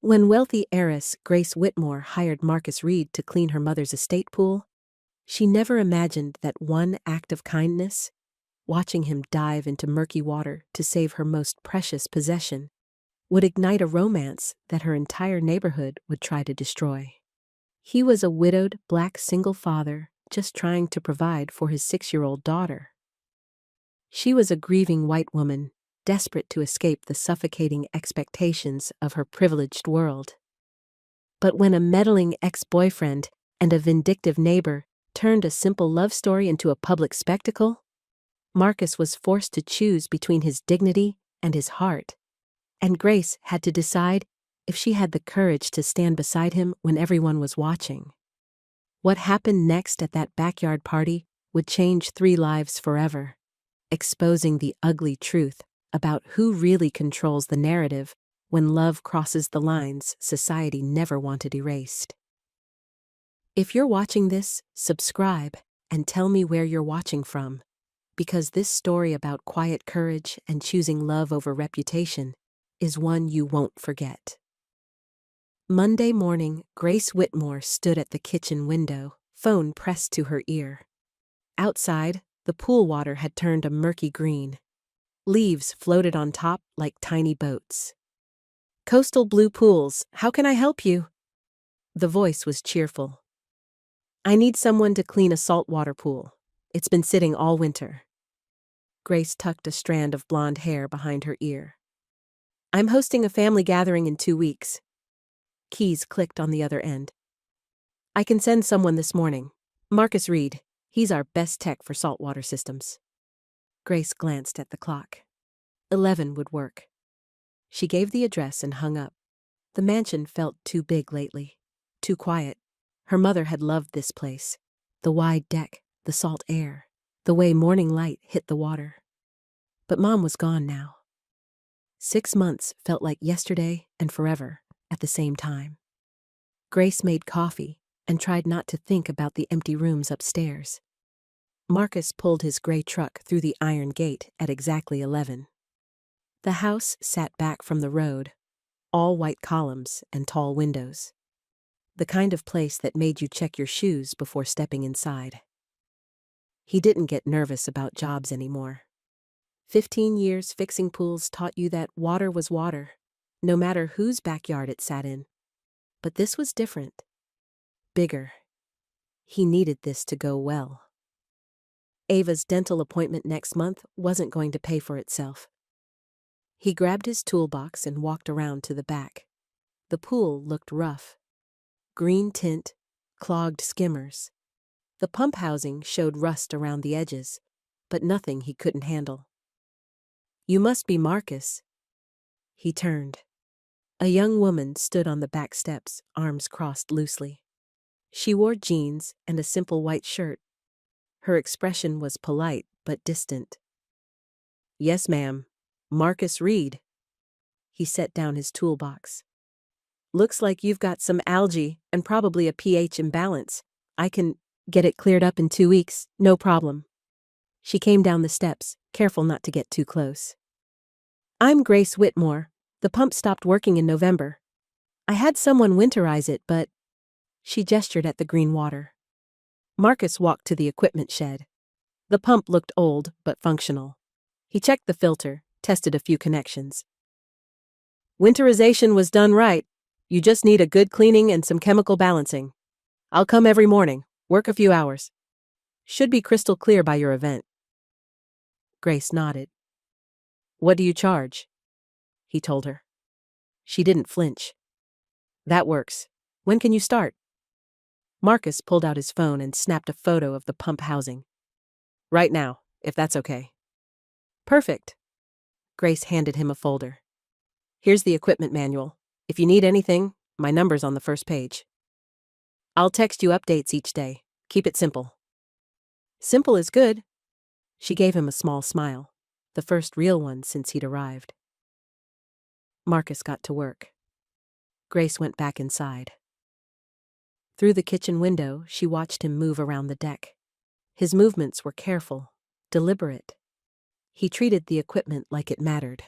When wealthy heiress Grace Whitmore hired Marcus Reed to clean her mother's estate pool, she never imagined that one act of kindness, watching him dive into murky water to save her most precious possession, would ignite a romance that her entire neighborhood would try to destroy. He was a widowed black single father just trying to provide for his 6-year-old daughter. She was a grieving white woman, desperate to escape the suffocating expectations of her privileged world. But when a meddling ex-boyfriend and a vindictive neighbor turned a simple love story into a public spectacle, Marcus was forced to choose between his dignity and his heart, and Grace had to decide if she had the courage to stand beside him when everyone was watching. What happened next at that backyard party would change 3 lives forever, exposing the ugly truth about who really controls the narrative when love crosses the lines society never wanted erased. If you're watching this, subscribe and tell me where you're watching from, because this story about quiet courage and choosing love over reputation is one you won't forget. Monday morning, Grace Whitmore stood at the kitchen window, phone pressed to her ear. Outside, the pool water had turned a murky green. Leaves floated on top like tiny boats. "Coastal Blue Pools, how can I help you?" The voice was cheerful. "I need someone to clean a saltwater pool. It's been sitting all winter." Grace tucked a strand of blonde hair behind her ear. "I'm hosting a family gathering in 2 weeks. Keys clicked on the other end. "I can send someone this morning. Marcus Reed. He's our best tech for saltwater systems." Grace glanced at the clock. 11 would work. She gave the address and hung up. The mansion felt too big lately, too quiet. Her mother had loved this place. The wide deck, the salt air, the way morning light hit the water. But Mom was gone now. 6 months felt like yesterday and forever at the same time. Grace made coffee and tried not to think about the empty rooms upstairs. Marcus pulled his gray truck through the iron gate at exactly 11. The house sat back from the road, all white columns and tall windows. The kind of place that made you check your shoes before stepping inside. He didn't get nervous about jobs anymore. 15 years fixing pools taught you that water was water, no matter whose backyard it sat in. But this was different. Bigger. He needed this to go well. Ava's dental appointment next month wasn't going to pay for itself. He grabbed his toolbox and walked around to the back. The pool looked rough. Green tint, clogged skimmers. The pump housing showed rust around the edges, but nothing he couldn't handle. "You must be Marcus." He turned. A young woman stood on the back steps, arms crossed loosely. She wore jeans and a simple white shirt. Her expression was polite but distant. "Yes, ma'am. Marcus Reed." He set down his toolbox. "Looks like you've got some algae and probably a pH imbalance. I can get it cleared up in 2 weeks, no problem." She came down the steps, careful not to get too close. "I'm Grace Whitmore. The pump stopped working in November. I had someone winterize it, but..." She gestured at the green water. Marcus walked to the equipment shed. The pump looked old but functional. He checked the filter, tested a few connections. "Winterization was done right. You just need a good cleaning and some chemical balancing. I'll come every morning, work a few hours. Should be crystal clear by your event." Grace nodded. "What do you charge?" he told her. She didn't flinch. "That works. When can you start?" Marcus pulled out his phone and snapped a photo of the pump housing. "Right now, if that's okay." "Perfect." Grace handed him a folder. "Here's the equipment manual. If you need anything, my number's on the first page. I'll text you updates each day. Keep it simple." "Simple is good." She gave him a small smile, the first real one since he'd arrived. Marcus got to work. Grace went back inside. Through the kitchen window, she watched him move around the deck. His movements were careful, deliberate. He treated the equipment like it mattered,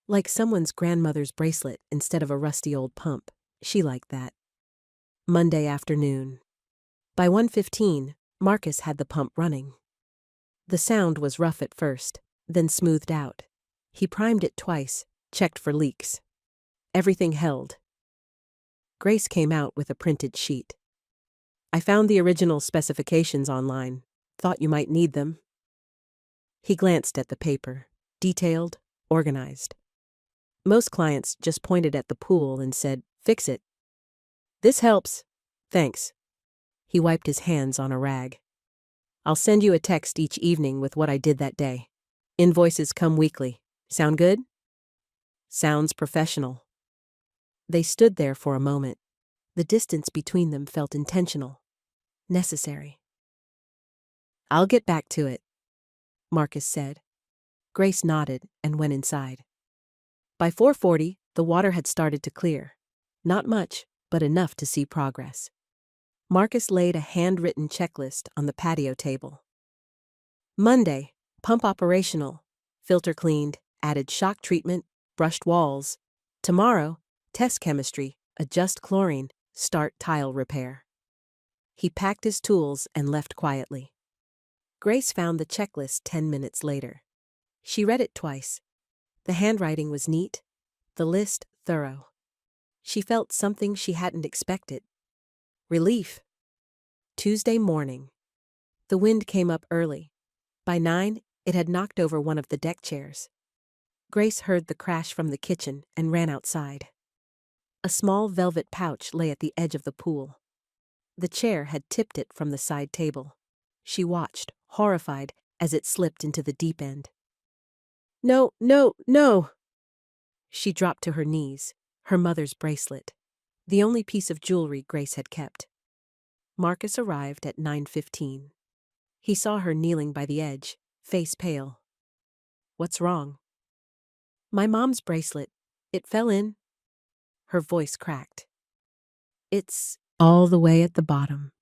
like someone's grandmother's bracelet instead of a rusty old pump. She liked that. Monday afternoon. By 1:15, Marcus had the pump running. The sound was rough at first, then smoothed out. He primed it twice, checked for leaks. Everything held. Grace came out with a printed sheet. I found the original specifications online. Thought you might need them. He glanced at the paper. Detailed, organized. Most clients just pointed at the pool and said, "Fix it." "This helps. Thanks." He wiped his hands on a rag. "I'll send you a text each evening with what I did that day. Invoices come weekly. Sound good?" "Sounds professional." They stood there for a moment. The distance between them felt intentional, necessary. "I'll get back to it," Marcus said. Grace nodded and went inside. By 4:40, the water had started to clear. Not much, but enough to see progress. Marcus laid a handwritten checklist on the patio table. Monday, pump operational, filter cleaned, added shock treatment, brushed walls. Tomorrow, test chemistry, adjust chlorine, start tile repair. He packed his tools and left quietly. Grace found the checklist 10 minutes later. She read it twice. The handwriting was neat, the list thorough. She felt something she hadn't expected. Relief. Tuesday morning. The wind came up early. By 9, it had knocked over one of the deck chairs. Grace heard the crash from the kitchen and ran outside. A small velvet pouch lay at the edge of the pool. The chair had tipped it from the side table. She watched, horrified, as it slipped into the deep end. "No, no, no!" She dropped to her knees, her mother's bracelet, the only piece of jewelry Grace had kept. Marcus arrived at 9:15. He saw her kneeling by the edge, face pale. "What's wrong?" "My mom's bracelet. It fell in." Her voice cracked. "It's all the way at the bottom."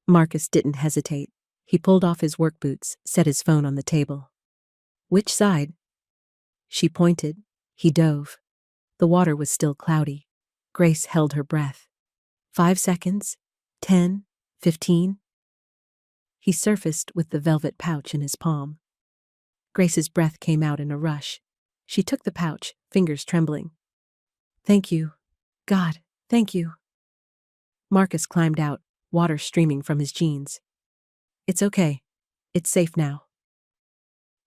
Marcus didn't hesitate. He pulled off his work boots, set his phone on the table. "Which side?" She pointed. He dove. The water was still cloudy. Grace held her breath. 5 seconds, 10, 15. He surfaced with the velvet pouch in his palm. Grace's breath came out in a rush. She took the pouch, fingers trembling. "Thank you. God, thank you." Marcus climbed out, water streaming from his jeans. "It's okay. It's safe now."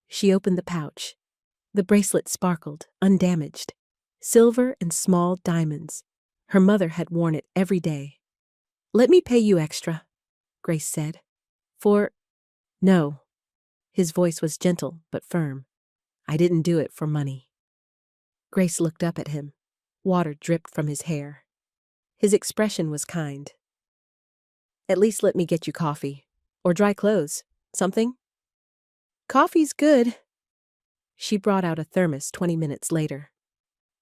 She opened the pouch. The bracelet sparkled, undamaged. Silver and small diamonds. Her mother had worn it every day. "Let me pay you extra," Grace said. "For—" "No." His voice was gentle but firm. "I didn't do it for money." Grace looked up at him. Water dripped from his hair. His expression was kind. "At least let me get you coffee. Or dry clothes. Something?" "Coffee's good." She brought out a thermos 20 minutes later.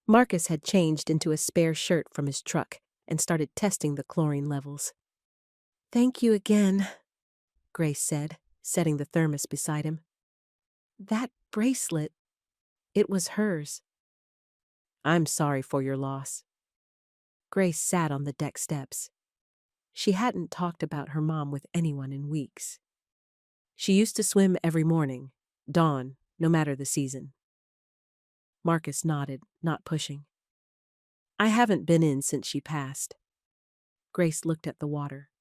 Marcus had changed into a spare shirt from his truck and started testing the chlorine levels. "Thank you again," Grace said, setting the thermos beside him. "That bracelet, it was hers." "I'm sorry for your loss." Grace sat on the deck steps. She hadn't talked about her mom with anyone in weeks. She used to swim every morning, dawn, no matter the season. Marcus nodded, not pushing. "I haven't been in since she passed." Grace looked at the water.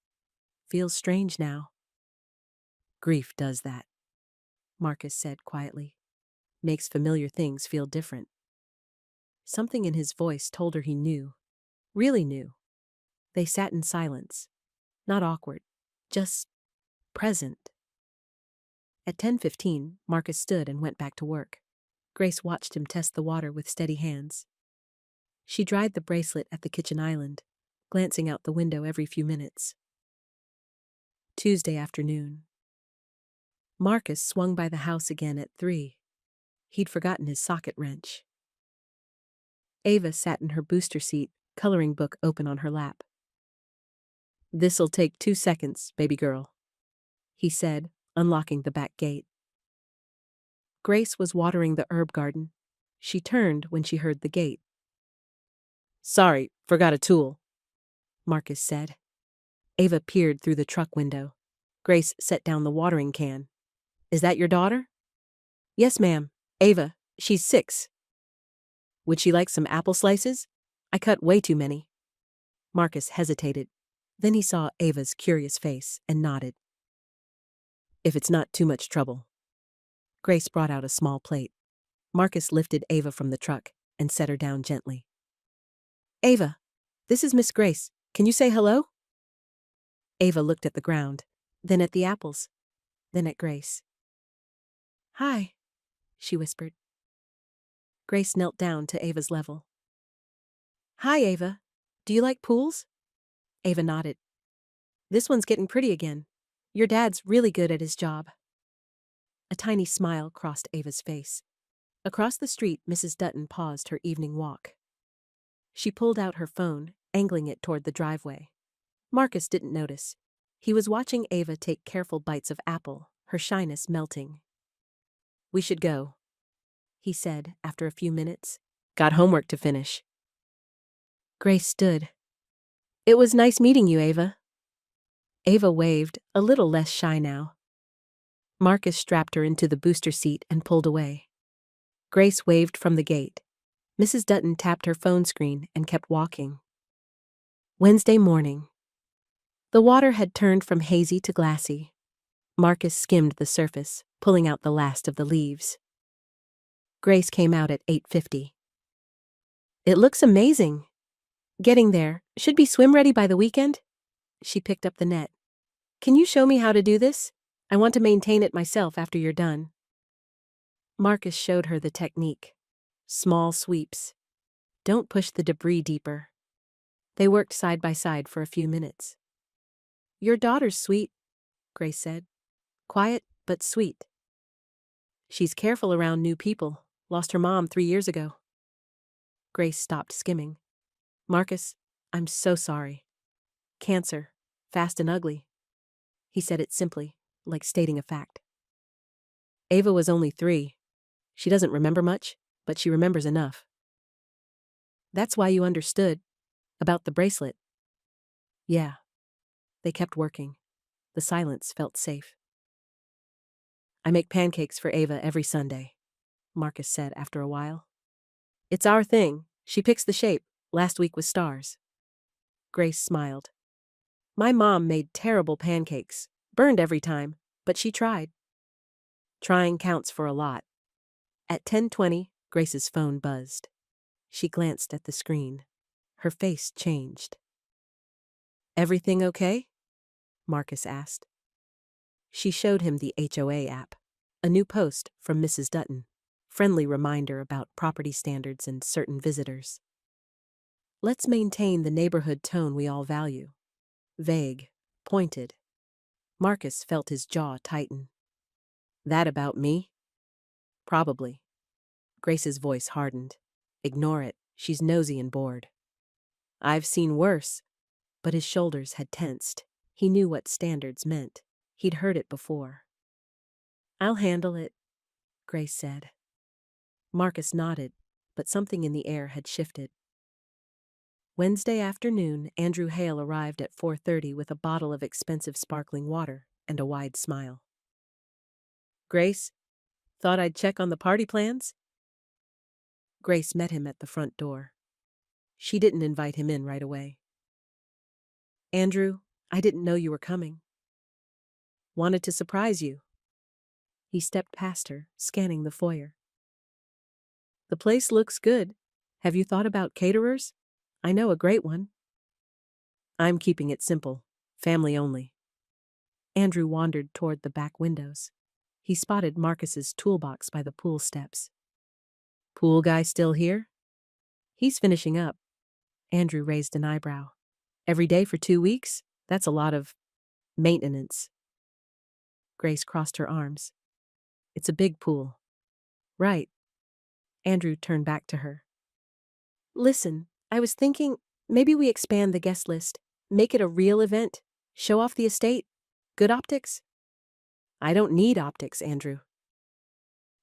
"Feels strange now." "Grief does that," Marcus said quietly. "Makes familiar things feel different." Something in his voice told her he knew. Really knew. They sat in silence. Not awkward. Just present. At 10:15, Marcus stood and went back to work. Grace watched him test the water with steady hands. She dried the bracelet at the kitchen island, glancing out the window every few minutes. Tuesday afternoon. Marcus swung by the house again at 3. He'd forgotten his socket wrench. Ava sat in her booster seat, coloring book open on her lap. "This'll take 2 seconds, baby girl," he said, unlocking the back gate. Grace was watering the herb garden. She turned when she heard the gate. Sorry, forgot a tool, Marcus said. Ava peered through the truck window. Grace set down the watering can. Is that your daughter? Yes, ma'am. Ava. She's 6. Would she like some apple slices? I cut way too many. Marcus hesitated. Then he saw Ava's curious face and nodded. If it's not too much trouble. Grace brought out a small plate. Marcus lifted Ava from the truck and set her down gently. Ava, this is Miss Grace. Can you say hello? Ava looked at the ground, then at the apples, then at Grace. Hi, she whispered. Grace knelt down to Ava's level. Hi, Ava. Do you like pools? Ava nodded. This one's getting pretty again. Your dad's really good at his job. A tiny smile crossed Ava's face. Across the street, Mrs. Dutton paused her evening walk. She pulled out her phone, angling it toward the driveway. Marcus didn't notice. He was watching Ava take careful bites of apple, her shyness melting. We should go, he said after a few minutes. Got homework to finish. Grace stood. It was nice meeting you, Ava. Ava waved, a little less shy now. Marcus strapped her into the booster seat and pulled away. Grace waved from the gate. Mrs. Dutton tapped her phone screen and kept walking. Wednesday morning. The water had turned from hazy to glassy. Marcus skimmed the surface, pulling out the last of the leaves. Grace came out at 8:50. It looks amazing. Getting there. Should be swim-ready by the weekend? She picked up the net. Can you show me how to do this? I want to maintain it myself after you're done. Marcus showed her the technique. Small sweeps. Don't push the debris deeper. They worked side by side for a few minutes. Your daughter's sweet, Grace said. Quiet, but sweet. She's careful around new people. Lost her mom 3 years ago. Grace stopped skimming. Marcus, I'm so sorry. Cancer. Fast and ugly. He said it simply, like stating a fact. Ava was only 3. She doesn't remember much, but she remembers enough. That's why you understood. About the bracelet. Yeah. They kept working. The silence felt safe. I make pancakes for Ava every Sunday, Marcus said after a while. It's our thing. She picks the shape. Last week was stars. Grace smiled. My mom made terrible pancakes. Burned every time, but she tried. Trying counts for a lot. At 10:20, Grace's phone buzzed. She glanced at the screen. Her face changed. Everything okay? Marcus asked. She showed him the HOA app, a new post from Mrs. Dutton, friendly reminder about property standards and certain visitors. Let's maintain the neighborhood tone we all value. Vague, pointed. Marcus felt his jaw tighten. That about me? Probably. Grace's voice hardened. Ignore it, she's nosy and bored. I've seen worse. But his shoulders had tensed. He knew what standards meant. He'd heard it before. I'll handle it, Grace said. Marcus nodded, but something in the air had shifted. Wednesday afternoon, Andrew Hale arrived at 4:30 with a bottle of expensive sparkling water and a wide smile. Grace, thought I'd check on the party plans? Grace met him at the front door. She didn't invite him in right away. Andrew, I didn't know you were coming. Wanted to surprise you. He stepped past her, scanning the foyer. The place looks good. Have you thought about caterers? I know a great one. I'm keeping it simple. Family only. Andrew wandered toward the back windows. He spotted Marcus's toolbox by the pool steps. Pool guy still here? He's finishing up. Andrew raised an eyebrow. Every day for 2 weeks? That's a lot of maintenance. Grace crossed her arms. It's a big pool. Right. Andrew turned back to her. Listen, I was thinking maybe we expand the guest list. Make it a real event. Show off the estate. Good optics? I don't need optics, Andrew.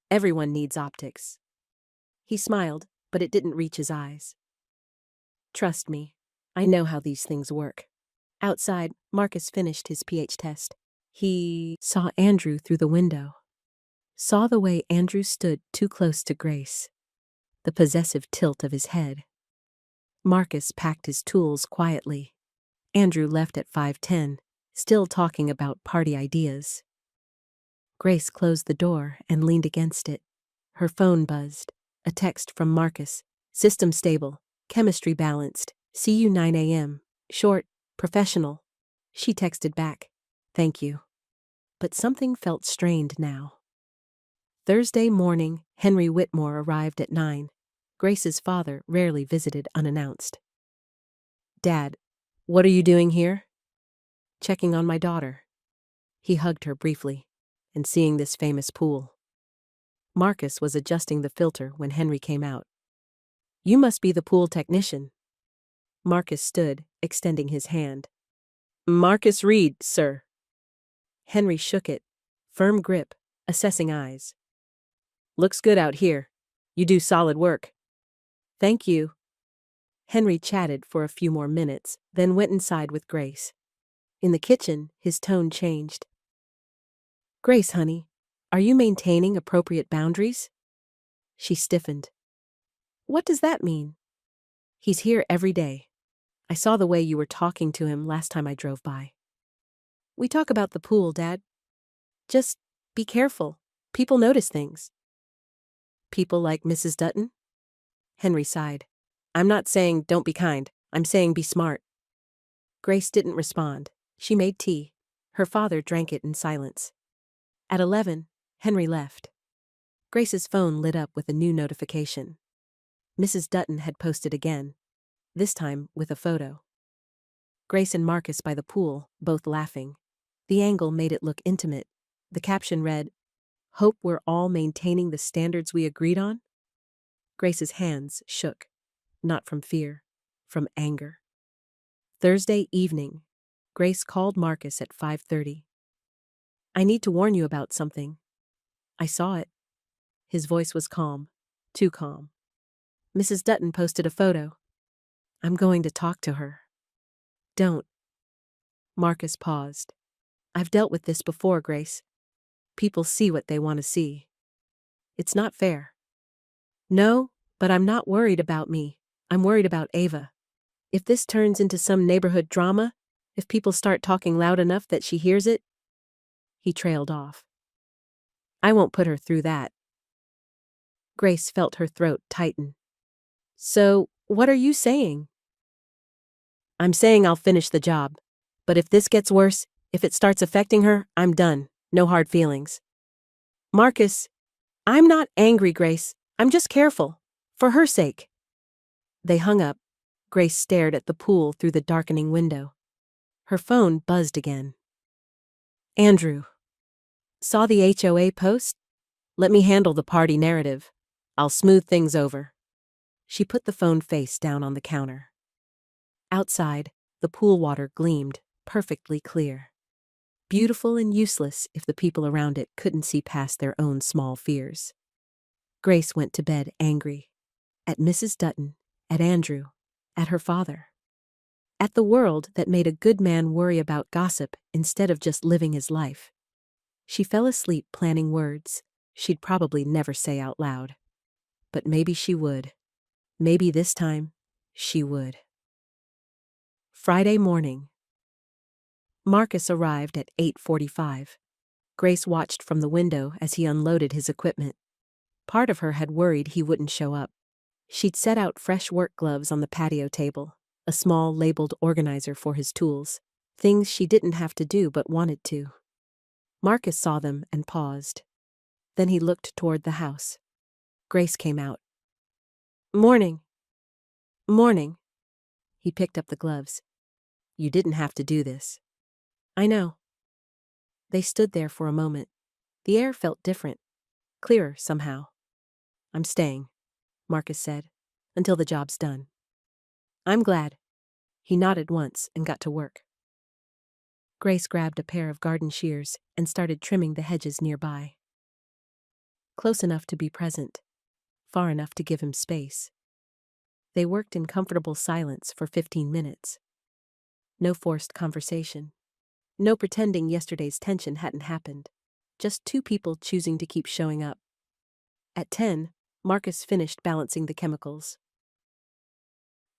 Everyone needs optics. He smiled, but it didn't reach his eyes. Trust me. I know how these things work. Outside, Marcus finished his pH test. He saw Andrew through the window. Saw the way Andrew stood too close to Grace. The possessive tilt of his head. Marcus packed his tools quietly. Andrew left at 5:10, still talking about party ideas. Grace closed the door and leaned against it. Her phone buzzed. A text from Marcus. System stable. Chemistry balanced. See you 9 a.m. Short. Professional. She texted back. Thank you. But something felt strained now. Thursday morning, Henry Whitmore arrived at 9. Grace's father rarely visited unannounced. Dad, what are you doing here? Checking on my daughter. He hugged her briefly, and seeing this famous pool. Marcus was adjusting the filter when Henry came out. You must be the pool technician. Marcus stood, extending his hand. Marcus Reed, sir. Henry shook it, firm grip, assessing eyes. Looks good out here. You do solid work. Thank you. Henry chatted for a few more minutes, then went inside with Grace. In the kitchen, his tone changed. Grace, honey, are you maintaining appropriate boundaries? She stiffened. What does that mean? He's here every day. I saw the way you were talking to him last time I drove by. We talk about the pool, Dad. Just be careful. People notice things. People like Mrs. Dutton? Henry sighed. I'm not saying don't be kind. I'm saying be smart. Grace didn't respond. She made tea. Her father drank it in silence. At 11, Henry left. Grace's phone lit up with a new notification. Mrs. Dutton had posted again, this time with a photo. Grace and Marcus by the pool, both laughing. The angle made it look intimate. The caption read, Hope we're all maintaining the standards we agreed on? Grace's hands shook, not from fear, from anger. Thursday evening, Grace called Marcus at 5:30. I need to warn you about something. I saw it. His voice was calm, too calm. Mrs. Dutton posted a photo. I'm going to talk to her. Don't. Marcus paused. I've dealt with this before, Grace. People see what they want to see. It's not fair. No, but I'm not worried about me. I'm worried about Ava. If this turns into some neighborhood drama, if people start talking loud enough that she hears it, he trailed off. I won't put her through that. Grace felt her throat tighten. So, what are you saying? I'm saying I'll finish the job. But if this gets worse, if it starts affecting her, I'm done. No hard feelings. Marcus, I'm not angry, Grace. I'm just careful. For her sake. They hung up. Grace stared at the pool through the darkening window. Her phone buzzed again. Andrew. Saw the HOA post? Let me handle the party narrative. I'll smooth things over. She put the phone face down on the counter. Outside, the pool water gleamed, perfectly clear. Beautiful and useless if the people around it couldn't see past their own small fears. Grace went to bed angry. At Mrs. Dutton, at Andrew, at her father. At the world that made a good man worry about gossip instead of just living his life. She fell asleep planning words she'd probably never say out loud. But maybe she would. Maybe this time, she would. Friday morning. Marcus arrived at 8:45. Grace watched from the window as he unloaded his equipment. Part of her had worried he wouldn't show up. She'd set out fresh work gloves on the patio table, a small labeled organizer for his tools, things she didn't have to do but wanted to. Marcus saw them and paused. Then he looked toward the house. Grace came out. Morning. Morning. He picked up the gloves. You didn't have to do this. I know. They stood there for a moment. The air felt different, clearer somehow. I'm staying, Marcus said, until the job's done. I'm glad. He nodded once and got to work. Grace grabbed a pair of garden shears and started trimming the hedges nearby. Close enough to be present, far enough to give him space. They worked in comfortable silence for 15 minutes. No forced conversation. No pretending yesterday's tension hadn't happened. Just two people choosing to keep showing up. At 10, Marcus finished balancing the chemicals.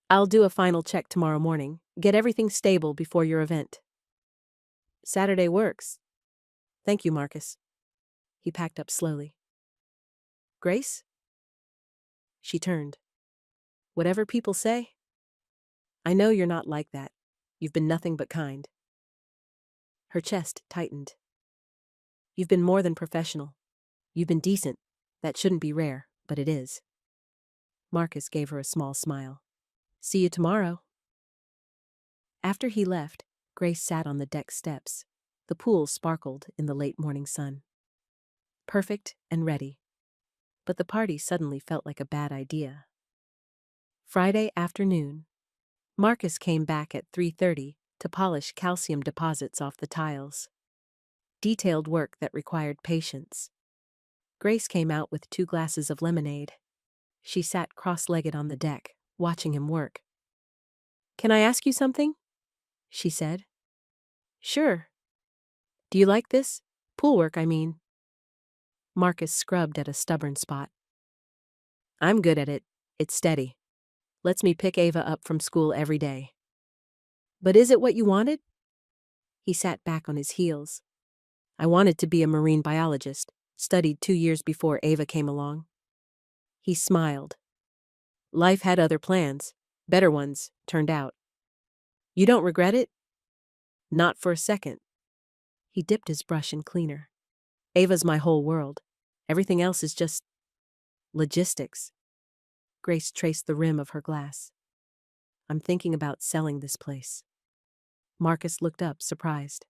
I'll do a final check tomorrow morning. Get everything stable before your event. Saturday works. Thank you, Marcus. He packed up slowly. Grace? She turned. Whatever people say? I know you're not like that. You've been nothing but kind. Her chest tightened. You've been more than professional. You've been decent. That shouldn't be rare, but it is. Marcus gave her a small smile. See you tomorrow. After he left, Grace sat on the deck steps. The pool sparkled in the late morning sun. Perfect and ready. But the party suddenly felt like a bad idea. Friday afternoon, Marcus came back at 3:30 to polish calcium deposits off the tiles. Detailed work that required patience. Grace came out with 2 glasses of lemonade. She sat cross-legged on the deck, watching him work. Can I ask you something? She said. Sure. Do you like this? Pool work, I mean. Marcus scrubbed at a stubborn spot. I'm good at it. It's steady. Lets me pick Ava up from school every day. But is it what you wanted? He sat back on his heels. I wanted to be a marine biologist, studied 2 years before Ava came along. He smiled. Life had other plans, better ones, turned out. You don't regret it? Not for a second. He dipped his brush in cleaner. Ava's my whole world. Everything else is just logistics. Grace traced the rim of her glass. I'm thinking about selling this place. Marcus looked up, surprised.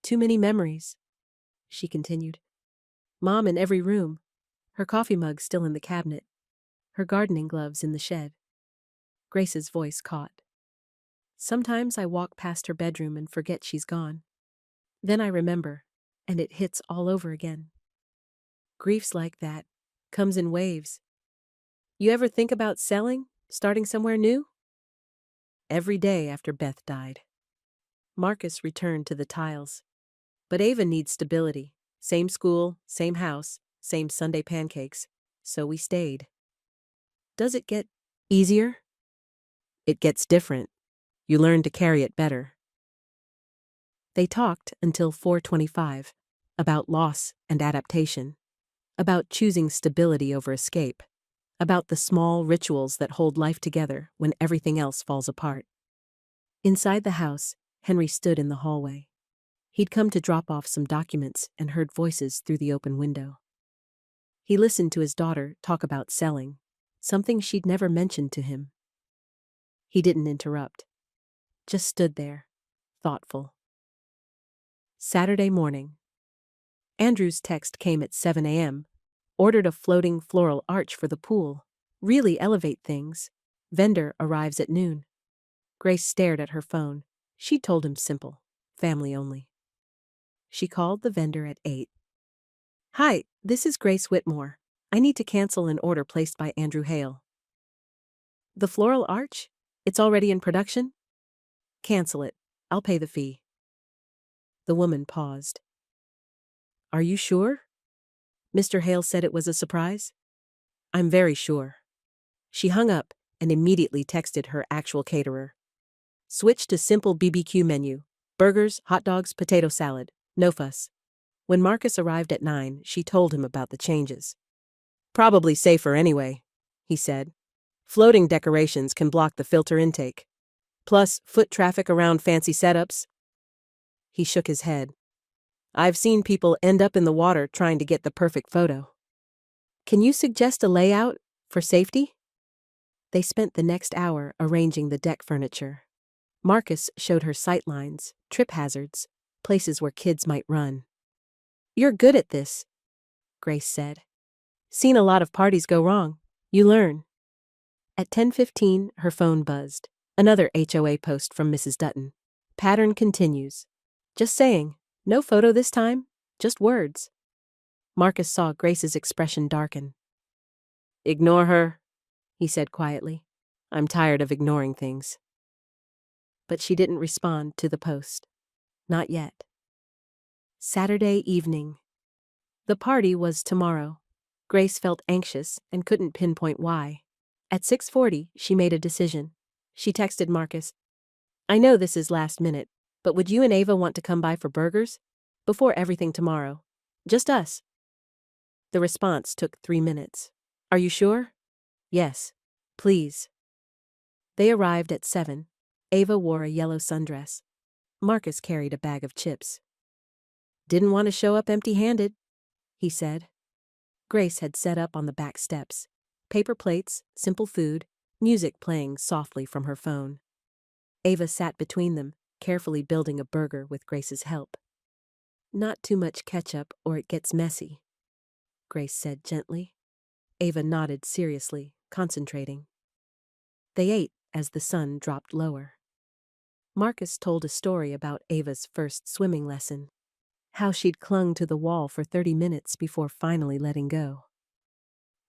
Too many memories, she continued. Mom in every room, her coffee mug still in the cabinet, her gardening gloves in the shed. Grace's voice caught. Sometimes I walk past her bedroom and forget she's gone. Then I remember, and it hits all over again. Grief's like that, comes in waves. You ever think about selling, starting somewhere new? Every day after Beth died. Marcus returned to the tiles. But Ava needs stability. Same school, same house, same Sunday pancakes. So we stayed. Does it get easier? It gets different. You learn to carry it better. They talked until 4:25, about loss and adaptation, about choosing stability over escape, about the small rituals that hold life together when everything else falls apart. Inside the house, Henry stood in the hallway. He'd come to drop off some documents and heard voices through the open window. He listened to his daughter talk about selling, something she'd never mentioned to him. He didn't interrupt, just stood there, thoughtful. Saturday morning. Andrew's text came at 7 a.m., ordered a floating floral arch for the pool. Really elevate things. Vendor arrives at noon. Grace stared at her phone. She told him simple, family only. She called the vendor at 8. Hi, this is Grace Whitmore. I need to cancel an order placed by Andrew Hale. The floral arch? It's already in production? Cancel it. I'll pay the fee. The woman paused. Are you sure? Mr. Hale said it was a surprise. I'm very sure. She hung up and immediately texted her actual caterer. Switch to simple BBQ menu. Burgers, hot dogs, potato salad. No fuss. When Marcus arrived at 9, she told him about the changes. Probably safer anyway, he said. Floating decorations can block the filter intake. Plus, foot traffic around fancy setups. He shook his head. I've seen people end up in the water trying to get the perfect photo. Can you suggest a layout for safety? They spent the next hour arranging the deck furniture. Marcus showed her sight lines, trip hazards, places where kids might run. You're good at this, Grace said. Seen a lot of parties go wrong. You learn. At 10:15, her phone buzzed. Another HOA post from Mrs. Dutton. Pattern continues. Just saying, no photo this time, just words. Marcus saw Grace's expression darken. Ignore her, he said quietly. I'm tired of ignoring things. But she didn't respond to the post. Not yet. Saturday evening. The party was tomorrow. Grace felt anxious and couldn't pinpoint why. At 6:40, she made a decision. She texted Marcus, I know this is last minute, but would you and Ava want to come by for burgers? Before everything tomorrow. Just us. The response took 3 minutes. Are you sure? Yes. Please. They arrived at 7. Ava wore a yellow sundress. Marcus carried a bag of chips. Didn't want to show up empty-handed, he said. Grace had set up on the back steps. Paper plates, simple food, music playing softly from her phone. Ava sat between them, carefully building a burger with Grace's help. Not too much ketchup or it gets messy, Grace said gently. Ava nodded seriously, concentrating. They ate as the sun dropped lower. Marcus told a story about Ava's first swimming lesson. How she'd clung to the wall for 30 minutes before finally letting go.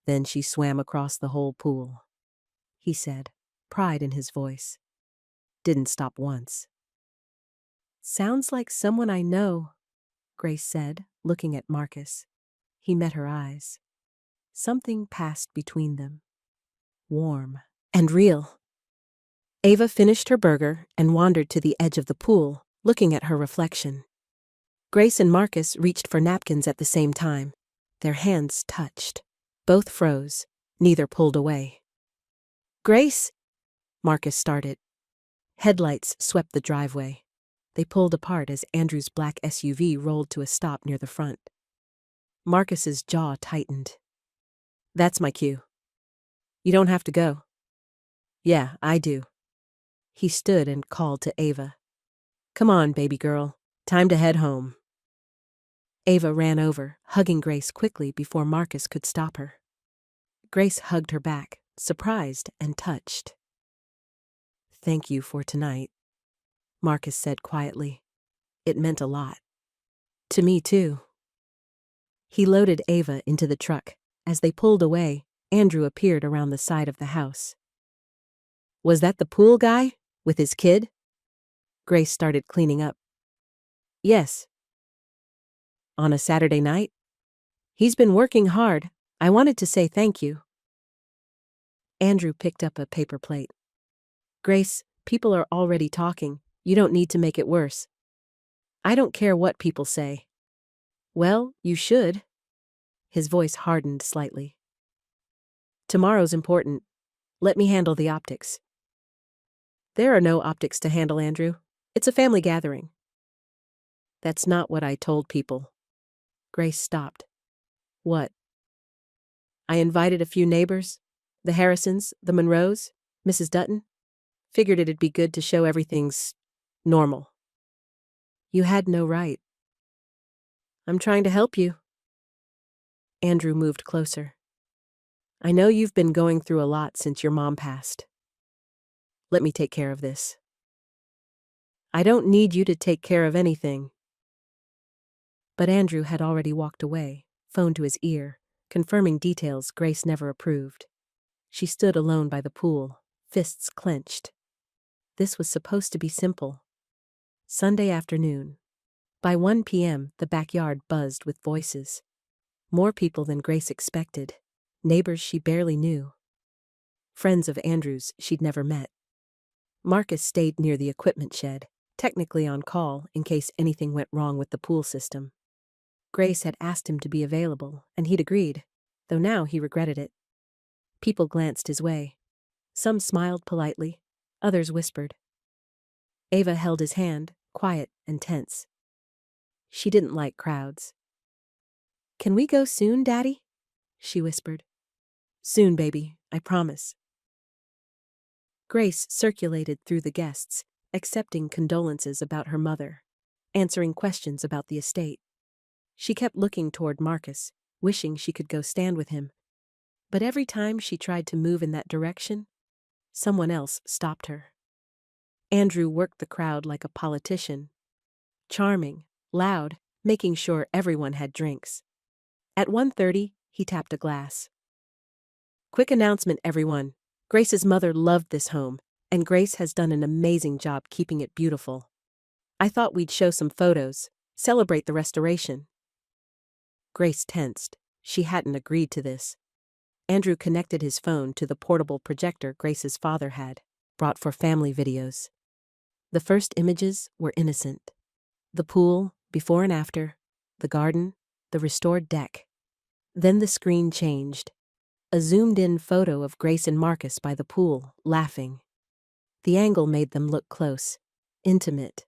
Then she swam across the whole pool, he said, pride in his voice. Didn't stop once. Sounds like someone I know, Grace said, looking at Marcus. He met her eyes. Something passed between them. Warm and real. Ava finished her burger and wandered to the edge of the pool, looking at her reflection. Grace and Marcus reached for napkins at the same time. Their hands touched. Both froze. Neither pulled away. Grace, Marcus started. Headlights swept the driveway. They pulled apart as Andrew's black SUV rolled to a stop near the front. Marcus's jaw tightened. That's my cue. You don't have to go. Yeah, I do. He stood and called to Ava. Come on, baby girl. Time to head home. Ava ran over, hugging Grace quickly before Marcus could stop her. Grace hugged her back, surprised and touched. Thank you for tonight, Marcus said quietly. It meant a lot. To me, too. He loaded Ava into the truck. As they pulled away, Andrew appeared around the side of the house. Was that the pool guy? With his kid? Grace started cleaning up. Yes. On a Saturday night? He's been working hard. I wanted to say thank you. Andrew picked up a paper plate. Grace, people are already talking. You don't need to make it worse. I don't care what people say. Well, you should. His voice hardened slightly. Tomorrow's important. Let me handle the optics. There are no optics to handle, Andrew. It's a family gathering. That's not what I told people. Grace stopped. What? I invited a few neighbors. The Harrisons, the Monroes, Mrs. Dutton. Figured it'd be good to show everything's normal. You had no right. I'm trying to help you. Andrew moved closer. I know you've been going through a lot since your mom passed. Let me take care of this. I don't need you to take care of anything. But Andrew had already walked away, phone to his ear, confirming details Grace never approved. She stood alone by the pool, fists clenched. This was supposed to be simple. Sunday afternoon. By 1 p.m., the backyard buzzed with voices. More people than Grace expected. Neighbors she barely knew. Friends of Andrew's she'd never met. Marcus stayed near the equipment shed, technically on call in case anything went wrong with the pool system. Grace had asked him to be available, and he'd agreed, though now he regretted it. People glanced his way. Some smiled politely, others whispered. Ava held his hand, quiet and tense. She didn't like crowds. Can we go soon, Daddy? She whispered. Soon, baby, I promise. Grace circulated through the guests, accepting condolences about her mother, answering questions about the estate. She kept looking toward Marcus, wishing she could go stand with him. But every time she tried to move in that direction, someone else stopped her. Andrew worked the crowd like a politician. Charming, loud, making sure everyone had drinks. At 1:30, he tapped a glass. Quick announcement, everyone. Grace's mother loved this home, and Grace has done an amazing job keeping it beautiful. I thought we'd show some photos, celebrate the restoration. Grace tensed. She hadn't agreed to this. Andrew connected his phone to the portable projector Grace's father had brought for family videos. The first images were innocent. The pool, before and after, the garden, the restored deck. Then the screen changed. A zoomed-in photo of Grace and Marcus by the pool, laughing. The angle made them look close, intimate.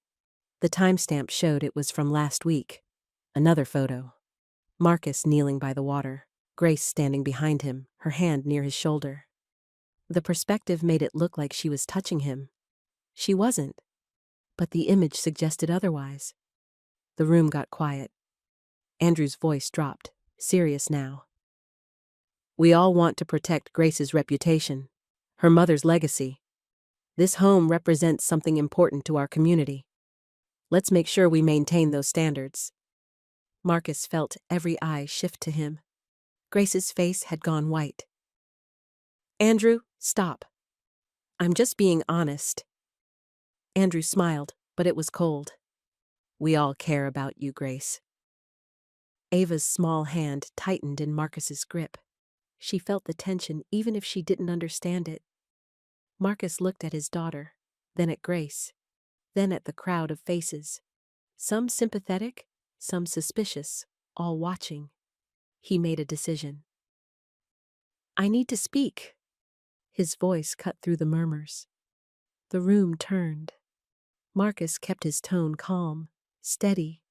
The timestamp showed it was from last week. Another photo. Marcus kneeling by the water, Grace standing behind him, her hand near his shoulder. The perspective made it look like she was touching him. She wasn't. But the image suggested otherwise. The room got quiet. Andrew's voice dropped, serious now. We all want to protect Grace's reputation, her mother's legacy. This home represents something important to our community. Let's make sure we maintain those standards. Marcus felt every eye shift to him. Grace's face had gone white. Andrew, stop. I'm just being honest. Andrew smiled, but it was cold. We all care about you, Grace. Ava's small hand tightened in Marcus's grip. She felt the tension even if she didn't understand it. Marcus looked at his daughter, then at Grace, then at the crowd of faces. Some sympathetic, some suspicious, all watching. He made a decision. I need to speak. His voice cut through the murmurs. The room turned. Marcus kept his tone calm, steady.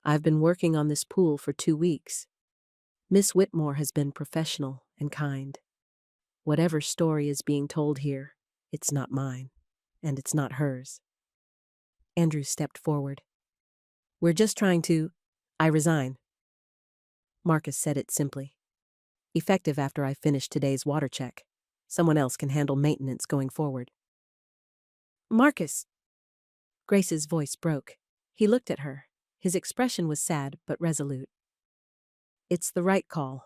I've been working on this pool for 2 weeks. Miss Whitmore has been professional and kind. Whatever story is being told here, it's not mine, and it's not hers. Andrew stepped forward. We're just trying to... I resign. Marcus said it simply. Effective after I finish today's water check. Someone else can handle maintenance going forward. Marcus! Grace's voice broke. He looked at her. His expression was sad but resolute. It's the right call.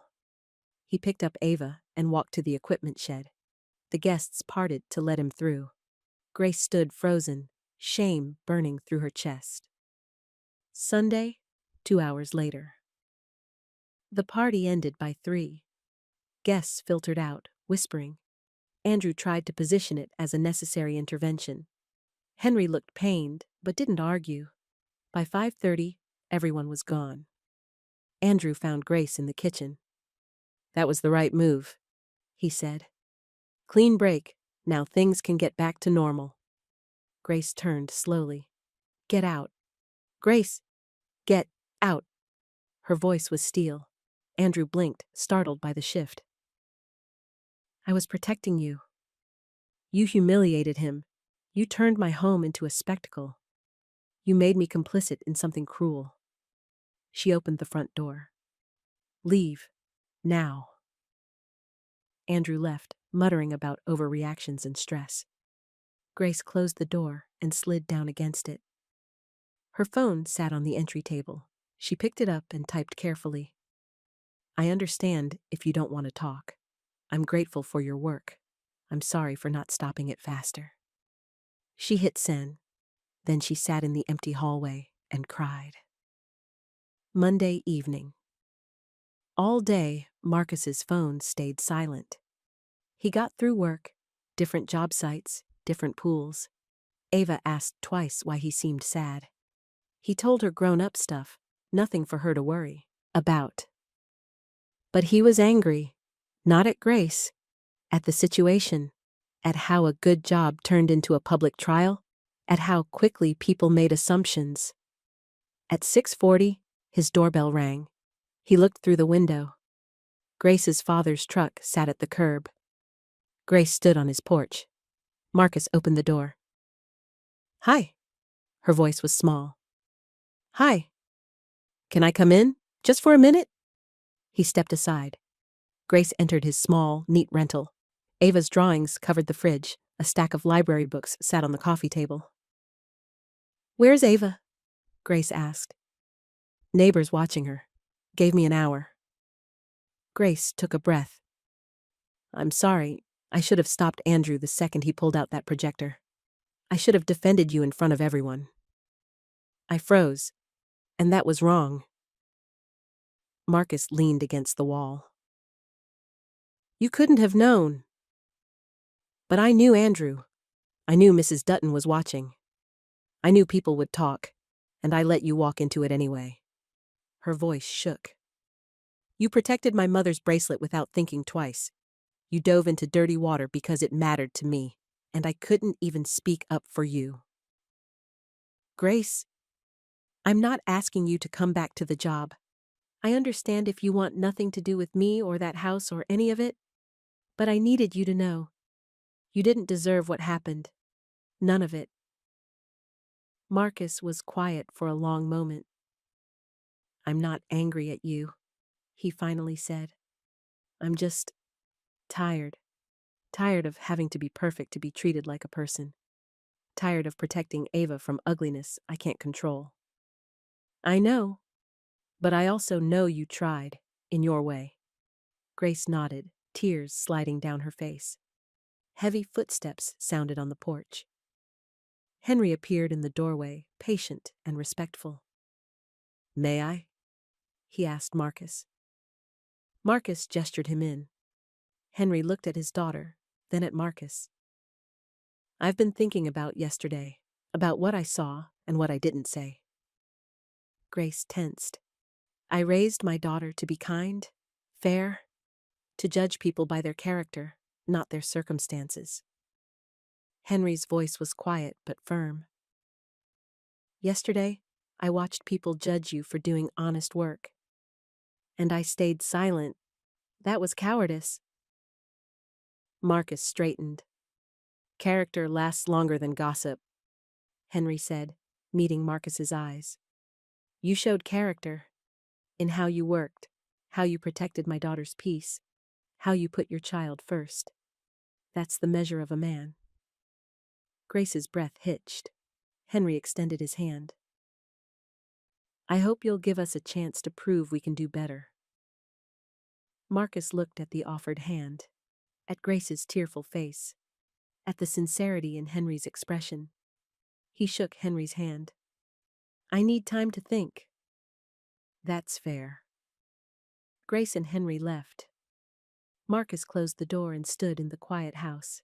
He picked up Ava and walked to the equipment shed. The guests parted to let him through. Grace stood frozen, shame burning through her chest. Sunday, 2 hours later. The party ended by 3. Guests filtered out, whispering. Andrew tried to position it as a necessary intervention. Henry looked pained, but didn't argue. By 5:30, everyone was gone. Andrew found Grace in the kitchen. That was the right move, he said. Clean break, now things can get back to normal. Grace turned slowly. Get out. Grace, get out. Her voice was steel. Andrew blinked, startled by the shift. I was protecting you. You humiliated him. You turned my home into a spectacle. You made me complicit in something cruel. She opened the front door. Leave. Now. Andrew left, muttering about overreactions and stress. Grace closed the door and slid down against it. Her phone sat on the entry table. She picked it up and typed carefully. I understand if you don't want to talk. I'm grateful for your work. I'm sorry for not stopping it faster. She hit send. Then she sat in the empty hallway and cried. Monday evening. All day, Marcus's phone stayed silent. He got through work, different job sites, different pools. Ava asked twice why he seemed sad. He told her grown-up stuff, nothing for her to worry about. But he was angry, not at Grace, at the situation, at how a good job turned into a public trial, at how quickly people made assumptions. At 6:40, his doorbell rang. He looked through the window. Grace's father's truck sat at the curb. Grace stood on his porch. Marcus opened the door. Hi. Her voice was small. Hi. Can I come in? Just for a minute? He stepped aside. Grace entered his small, neat rental. Ava's drawings covered the fridge. A stack of library books sat on the coffee table. Where's Ava? Grace asked. Neighbors watching her. Gave me an hour. Grace took a breath. I'm sorry. I should have stopped Andrew the second he pulled out that projector. I should have defended you in front of everyone. I froze, and that was wrong. Marcus leaned against the wall. You couldn't have known. But I knew Andrew. I knew Mrs. Dutton was watching. I knew people would talk, and I let you walk into it anyway. Her voice shook. You protected my mother's bracelet without thinking twice. You dove into dirty water because it mattered to me, and I couldn't even speak up for you. Grace, I'm not asking you to come back to the job. I understand if you want nothing to do with me or that house or any of it, but I needed you to know. You didn't deserve what happened. None of it. Marcus was quiet for a long moment. I'm not angry at you, he finally said. I'm just tired. Tired of having to be perfect to be treated like a person. Tired of protecting Ava from ugliness I can't control. I know, but I also know you tried, in your way. Grace nodded, tears sliding down her face. Heavy footsteps sounded on the porch. Henry appeared in the doorway, patient and respectful. May I? He asked Marcus. Marcus gestured him in. Henry looked at his daughter, then at Marcus. I've been thinking about yesterday, about what I saw and what I didn't say. Grace tensed. I raised my daughter to be kind, fair, to judge people by their character, not their circumstances. Henry's voice was quiet but firm. Yesterday, I watched people judge you for doing honest work. And I stayed silent. That was cowardice. Marcus straightened. Character lasts longer than gossip, Henry said, meeting Marcus's eyes. You showed character in how you worked, how you protected my daughter's peace, how you put your child first. That's the measure of a man. Grace's breath hitched. Henry extended his hand. I hope you'll give us a chance to prove we can do better. Marcus looked at the offered hand, at Grace's tearful face, at the sincerity in Henry's expression. He shook Henry's hand. I need time to think. That's fair. Grace and Henry left. Marcus closed the door and stood in the quiet house.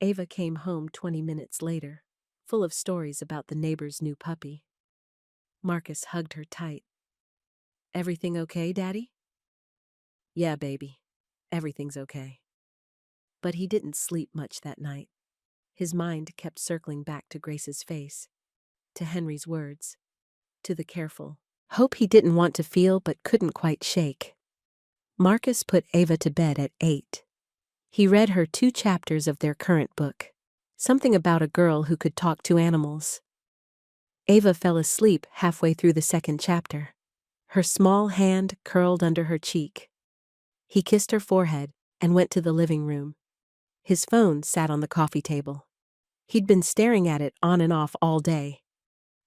Ava came home 20 minutes later, full of stories about the neighbor's new puppy. Marcus hugged her tight. Everything okay, Daddy? Yeah, baby. Everything's okay. But he didn't sleep much that night. His mind kept circling back to Grace's face, to Henry's words, to the careful hope he didn't want to feel but couldn't quite shake. Marcus put Ava to bed at 8. He read her 2 chapters of their current book, something about a girl who could talk to animals. Ava fell asleep halfway through the 2nd chapter. Her small hand curled under her cheek. He kissed her forehead and went to the living room. His phone sat on the coffee table. He'd been staring at it on and off all day.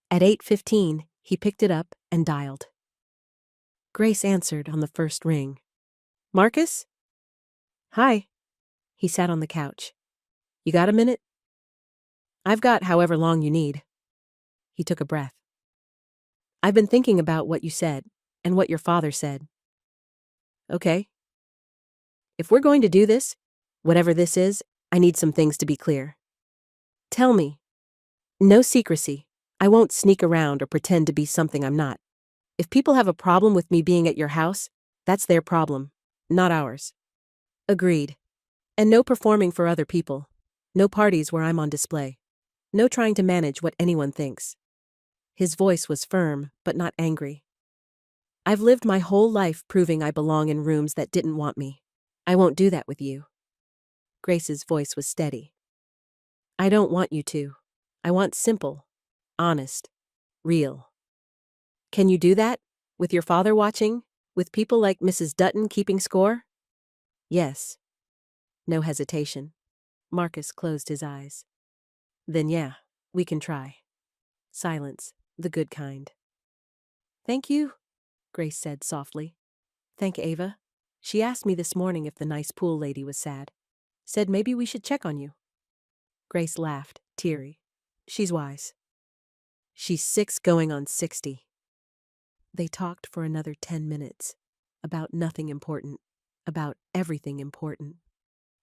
At 8:15, he picked it up and dialed. Grace answered on the first ring. Marcus? Hi. He sat on the couch. You got a minute? I've got however long you need. He took a breath. I've been thinking about what you said and what your father said. Okay. If we're going to do this, whatever this is, I need some things to be clear. Tell me. No secrecy. I won't sneak around or pretend to be something I'm not. If people have a problem with me being at your house, that's their problem, not ours. Agreed. And no performing for other people. No parties where I'm on display. No trying to manage what anyone thinks. His voice was firm, but not angry. I've lived my whole life proving I belong in rooms that didn't want me. I won't do that with you. Grace's voice was steady. I don't want you to. I want simple, honest, real. Can you do that? With your father watching? With people like Mrs. Dutton keeping score? Yes. No hesitation. Marcus closed his eyes. Then yeah, we can try. Silence, the good kind. Thank you, Grace said softly. Thank Ava. She asked me this morning if the nice pool lady was sad. Said maybe we should check on you. Grace laughed, teary. She's wise. She's 6 going on 60. They talked for another 10 minutes. About nothing important. About everything important.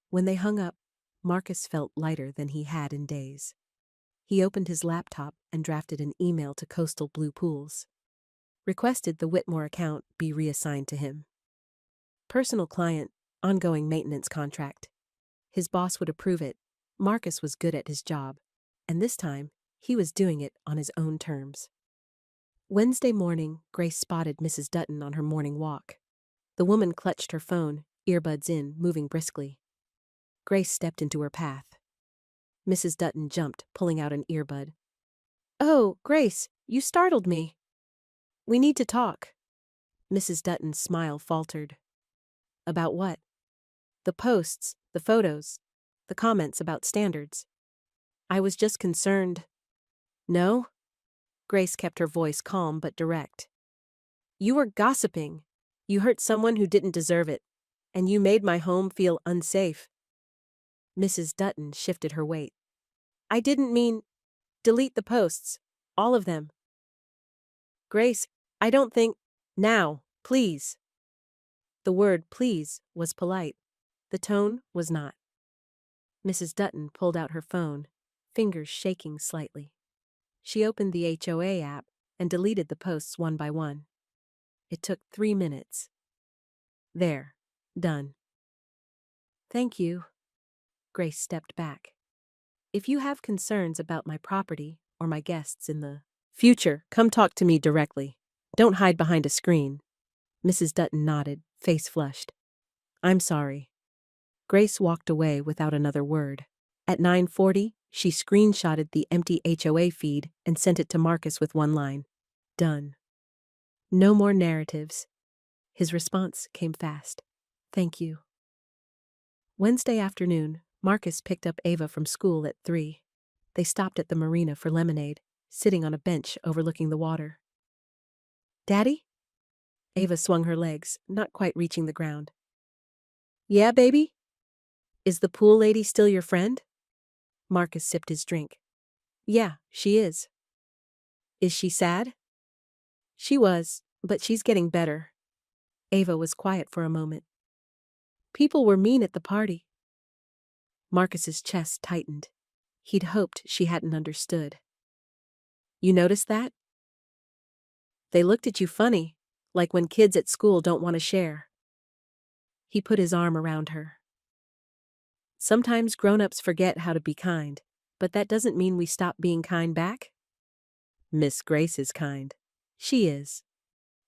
When they hung up, Marcus felt lighter than he had in days. He opened his laptop and drafted an email to Coastal Blue Pools. Requested the Whitmore account be reassigned to him. Personal client, ongoing maintenance contract. His boss would approve it. Marcus was good at his job, and this time, he was doing it on his own terms. Wednesday morning, Grace spotted Mrs. Dutton on her morning walk. The woman clutched her phone, earbuds in, moving briskly. Grace stepped into her path. Mrs. Dutton jumped, pulling out an earbud. "Oh, Grace, you startled me. We need to talk." Mrs. Dutton's smile faltered. "About what?" "The posts, the photos, the comments about standards. I was just concerned." "No?" Grace kept her voice calm but direct. "You were gossiping. You hurt someone who didn't deserve it, and you made my home feel unsafe." Mrs. Dutton shifted her weight. "I didn't mean delete the posts, all of them." "Grace, I don't think now, please." The word please was polite. The tone was not. Mrs. Dutton pulled out her phone, fingers shaking slightly. She opened the HOA app and deleted the posts one by one. It took 3 minutes. There. Done. "Thank you." Grace stepped back. "If you have concerns about my property or my guests in the future, come talk to me directly. Don't hide behind a screen." Mrs. Dutton nodded, face flushed. "I'm sorry." Grace walked away without another word. At 9:40, she screenshotted the empty HOA feed and sent it to Marcus with one line. "Done." No more narratives. His response came fast. "Thank you." Wednesday afternoon, Marcus picked up Ava from school at 3. They stopped at the marina for lemonade, sitting on a bench overlooking the water. "Daddy?" Ava swung her legs, not quite reaching the ground. "Yeah, baby? Is the pool lady still your friend?" Marcus sipped his drink. "Yeah, she is." "Is she sad?" "She was, but she's getting better." Ava was quiet for a moment. "People were mean at the party." Marcus's chest tightened. He'd hoped she hadn't understood. "You noticed that?" "They looked at you funny, like when kids at school don't want to share." He put his arm around her. "Sometimes grown-ups forget how to be kind, but that doesn't mean we stop being kind back." "Miss Grace is kind." "She is.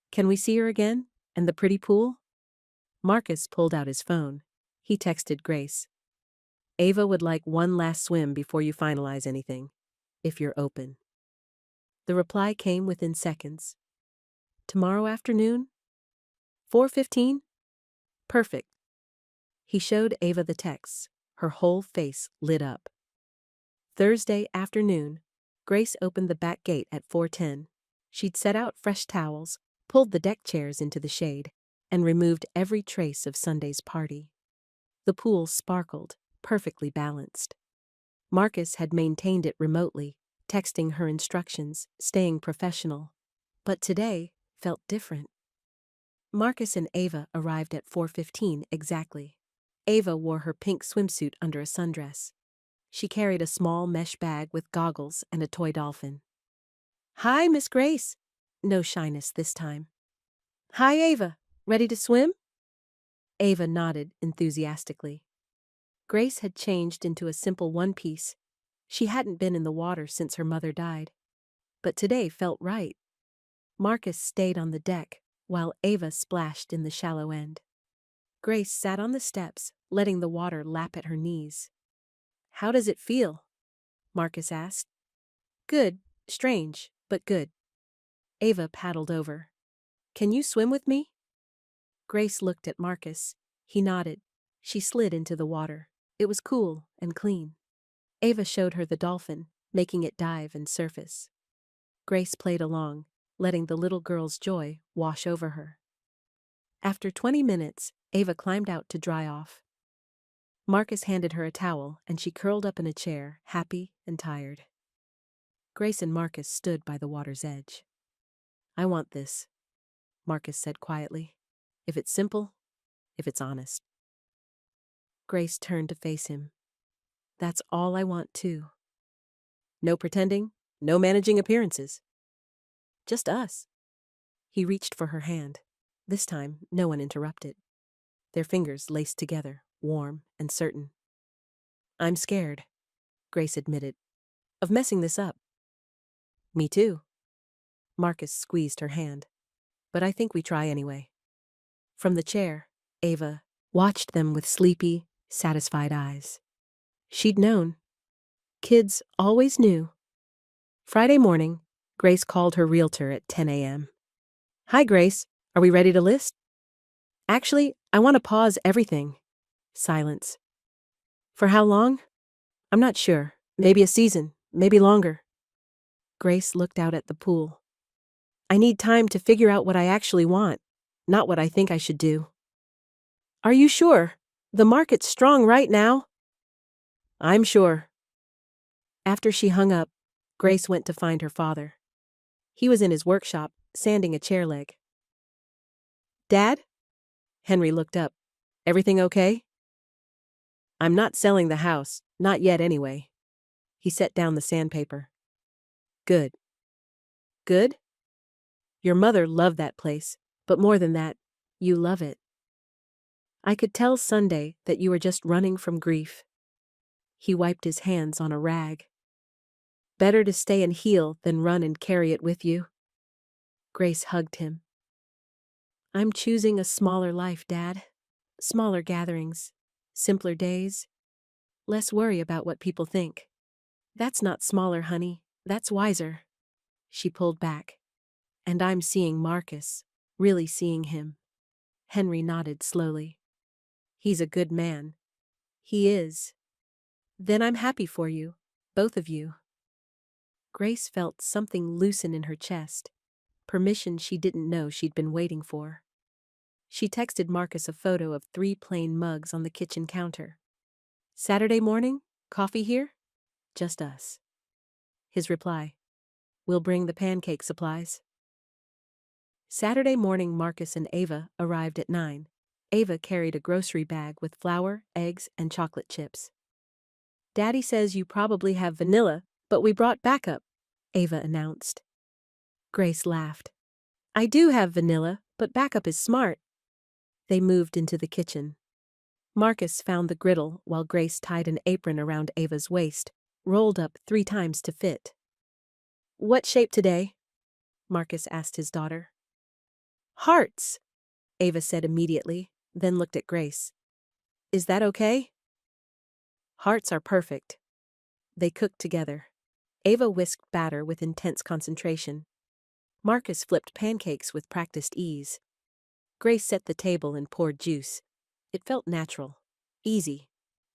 Can we see her again? And the pretty pool?" Marcus pulled out his phone. He texted Grace. "Ava would like one last swim before you finalize anything, if you're open." The reply came within seconds. "Tomorrow afternoon? 4:15? Perfect." He showed Ava the texts. Her whole face lit up. Thursday afternoon, Grace opened the back gate at 4:10. She'd set out fresh towels, pulled the deck chairs into the shade, and removed every trace of Sunday's party. The pool sparkled, perfectly balanced. Marcus had maintained it remotely, texting her instructions, staying professional. But today felt different. Marcus and Ava arrived at 4:15 exactly. Ava wore her pink swimsuit under a sundress. She carried a small mesh bag with goggles and a toy dolphin. "Hi, Miss Grace." No shyness this time. "Hi, Ava. Ready to swim?" Ava nodded enthusiastically. Grace had changed into a simple one-piece. She hadn't been in the water since her mother died. But today felt right. Marcus stayed on the deck, while Ava splashed in the shallow end. Grace sat on the steps, letting the water lap at her knees. "How does it feel?" Marcus asked. "Good, strange, but good." Ava paddled over. "Can you swim with me?" Grace looked at Marcus. He nodded. She slid into the water. It was cool and clean. Ava showed her the dolphin, making it dive and surface. Grace played along, letting the little girl's joy wash over her. After 20 minutes, Ava climbed out to dry off. Marcus handed her a towel, and she curled up in a chair, happy and tired. Grace and Marcus stood by the water's edge. "I want this," Marcus said quietly. "If it's simple, if it's honest." Grace turned to face him. "That's all I want, too. No pretending, no managing appearances. Just us." He reached for her hand. This time, no one interrupted. Their fingers laced together, warm and certain. "I'm scared," Grace admitted, "of messing this up." "Me too." Marcus squeezed her hand. "But I think we try anyway." From the chair, Ava watched them with sleepy, satisfied eyes. She'd known. Kids always knew. Friday morning, Grace called her realtor at 10 a.m. "Hi, Grace. Are we ready to list?" "Actually, I want to pause everything." Silence. "For how long?" "I'm not sure. Maybe a season. Maybe longer." Grace looked out at the pool. "I need time to figure out what I actually want, not what I think I should do." "Are you sure? The market's strong right now." "I'm sure." After she hung up, Grace went to find her father. He was in his workshop, sanding a chair leg. "Dad?" Henry looked up. "Everything okay?" "I'm not selling the house, not yet anyway." He set down the sandpaper. "Good." "Good?" "Your mother loved that place, but more than that, you love it. I could tell Sunday that you were just running from grief." He wiped his hands on a rag. "Better to stay and heal than run and carry it with you." Grace hugged him. "I'm choosing a smaller life, Dad. Smaller gatherings, simpler days, less worry about what people think." "That's not smaller, honey. That's wiser." She pulled back. "And I'm seeing Marcus, really seeing him." Henry nodded slowly. "He's a good man." "He is." "Then I'm happy for you, both of you." Grace felt something loosen in her chest, permission she didn't know she'd been waiting for. She texted Marcus a photo of 3 plain mugs on the kitchen counter. "Saturday morning? Coffee here? Just us." His reply: "We'll bring the pancake supplies." Saturday morning, Marcus and Ava arrived at 9. Ava carried a grocery bag with flour, eggs, and chocolate chips. "Daddy says you probably have vanilla, but we brought backup," Ava announced. Grace laughed. "I do have vanilla, but backup is smart." They moved into the kitchen. Marcus found the griddle while Grace tied an apron around Ava's waist, rolled up 3 times to fit. "What shape today?" Marcus asked his daughter. "Hearts," Ava said immediately, then looked at Grace. "Is that okay?" "Hearts are perfect." They cooked together. Ava whisked batter with intense concentration. Marcus flipped pancakes with practiced ease. Grace set the table and poured juice. It felt natural, easy,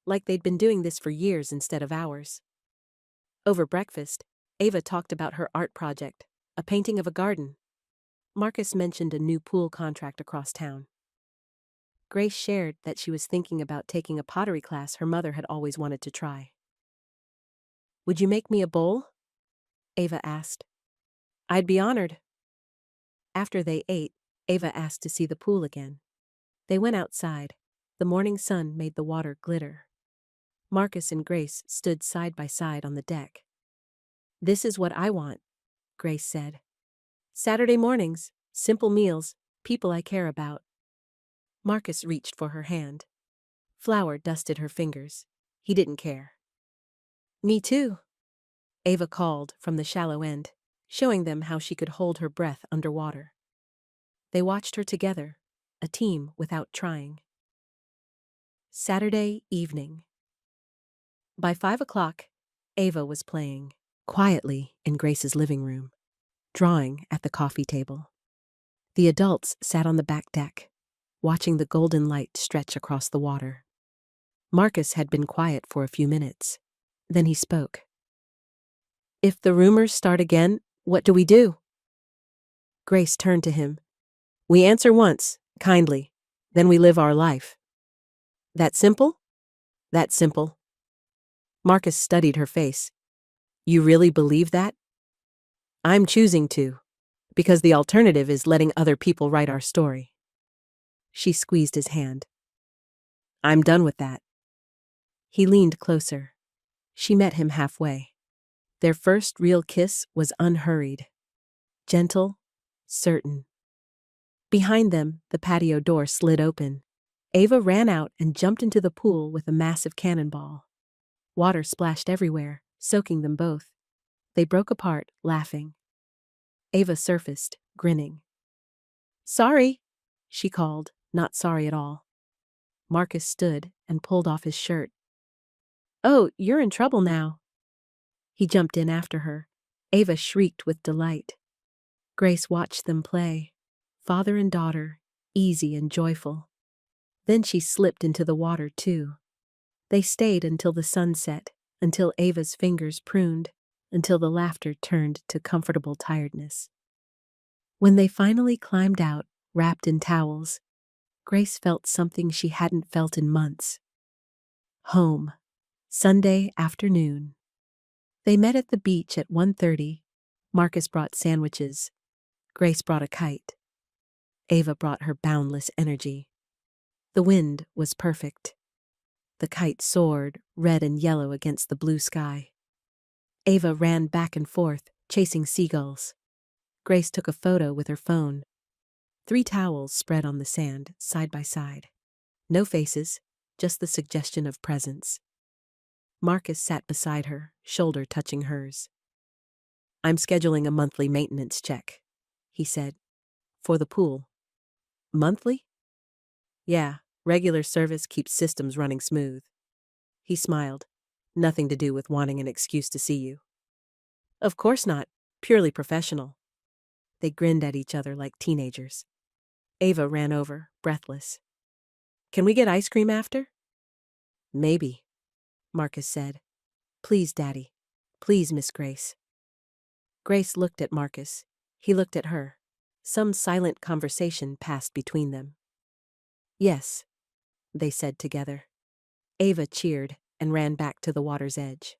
like they'd been doing this for years instead of hours. Over breakfast, Ava talked about her art project, a painting of a garden. Marcus mentioned a new pool contract across town. Grace shared that she was thinking about taking a pottery class her mother had always wanted to try. "Would you make me a bowl?" Ava asked. "I'd be honored." After they ate, Ava asked to see the pool again. They went outside. The morning sun made the water glitter. Marcus and Grace stood side by side on the deck. "This is what I want," Grace said. "Saturday mornings, simple meals, people I care about." Marcus reached for her hand. Flour dusted her fingers. He didn't care. "Me too," Ava called from the shallow end, showing them how she could hold her breath underwater. They watched her together, a team without trying. Saturday evening. By 5 o'clock, Ava was playing, quietly in Grace's living room, drawing at the coffee table. The adults sat on the back deck, watching the golden light stretch across the water. Marcus had been quiet for a few minutes. Then he spoke. "If the rumors start again, what do we do?" Grace turned to him. "We answer once, kindly. Then we live our life." "That simple?" That simple? Marcus studied her face. You really believe that? I'm choosing to, because the alternative is letting other people write our story. She squeezed his hand. I'm done with that. He leaned closer. She met him halfway. Their first real kiss was unhurried. Gentle, certain. Behind them, the patio door slid open. Ava ran out and jumped into the pool with a massive cannonball. Water splashed everywhere, soaking them both. They broke apart, laughing. Ava surfaced, grinning. Sorry, she called, not sorry at all. Marcus stood and pulled off his shirt. Oh, you're in trouble now. He jumped in after her. Ava shrieked with delight. Grace watched them play, father and daughter, easy and joyful. Then she slipped into the water too. They stayed until the sun set, until Ava's fingers pruned, until the laughter turned to comfortable tiredness. When they finally climbed out, wrapped in towels, Grace felt something she hadn't felt in months. Home. Sunday afternoon. They met at the beach at 1:30. Marcus brought sandwiches. Grace brought a kite. Ava brought her boundless energy. The wind was perfect. The kite soared, red and yellow against the blue sky. Ava ran back and forth, chasing seagulls. Grace took a photo with her phone. 3 towels spread on the sand, side by side. No faces, just the suggestion of presence. Marcus sat beside her, shoulder touching hers. I'm scheduling a monthly maintenance check, he said. For the pool. Monthly? Yeah, regular service keeps systems running smooth. He smiled. Nothing to do with wanting an excuse to see you. Of course not, purely professional. They grinned at each other like teenagers. Ava ran over, breathless. Can we get ice cream after? Maybe, Marcus said. Please, Daddy. Please, Miss Grace. Grace looked at Marcus. He looked at her. Some silent conversation passed between them. Yes, they said together. Ava cheered and ran back to the water's edge.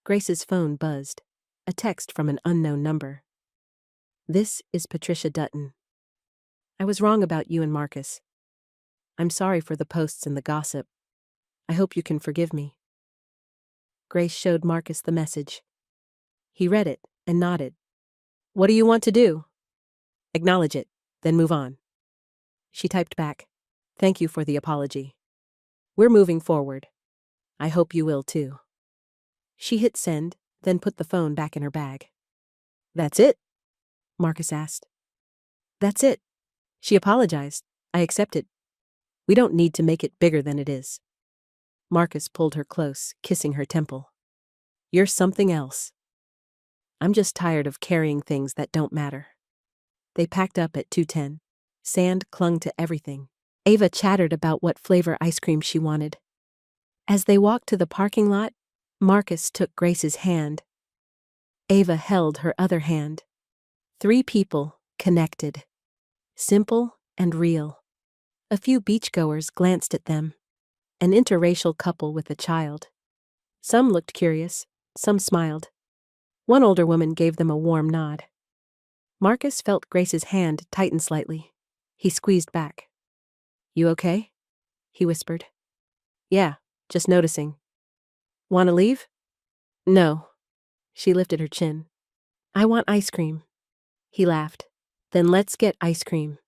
Grace's phone buzzed. A text from an unknown number. This is Patricia Dutton. I was wrong about you and Marcus. I'm sorry for the posts and the gossip. I hope you can forgive me. Grace showed Marcus the message. He read it and nodded. What do you want to do? Acknowledge it, then move on. She typed back. Thank you for the apology. We're moving forward. I hope you will too. She hit send, then put the phone back in her bag. That's it? Marcus asked. That's it. She apologized. I accept it. We don't need to make it bigger than it is. Marcus pulled her close, kissing her temple. You're something else. I'm just tired of carrying things that don't matter. They packed up at 2:10. Sand clung to everything. Ava chattered about what flavor ice cream she wanted. As they walked to the parking lot, Marcus took Grace's hand. Ava held her other hand. 3 people, connected. Simple and real. A few beachgoers glanced at them. An interracial couple with a child. Some looked curious, some smiled. One older woman gave them a warm nod. Marcus felt Grace's hand tighten slightly. He squeezed back. You okay? He whispered. Yeah, just noticing. Want to leave? No. She lifted her chin. I want ice cream. He laughed. Then let's get ice cream.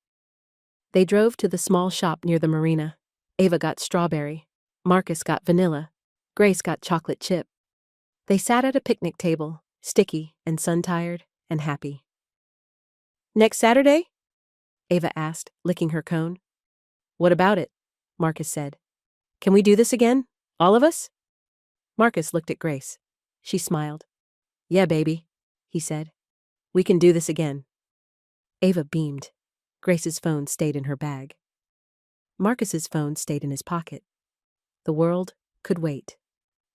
They drove to the small shop near the marina. Ava got strawberry. Marcus got vanilla. Grace got chocolate chip. They sat at a picnic table, sticky and sun-tired and happy. Next Saturday? Ava asked, licking her cone. What about it? Marcus said. Can we do this again? All of us? Marcus looked at Grace. She smiled. Yeah, baby, he said. We can do this again. Ava beamed. Grace's phone stayed in her bag. Marcus's phone stayed in his pocket. The world could wait.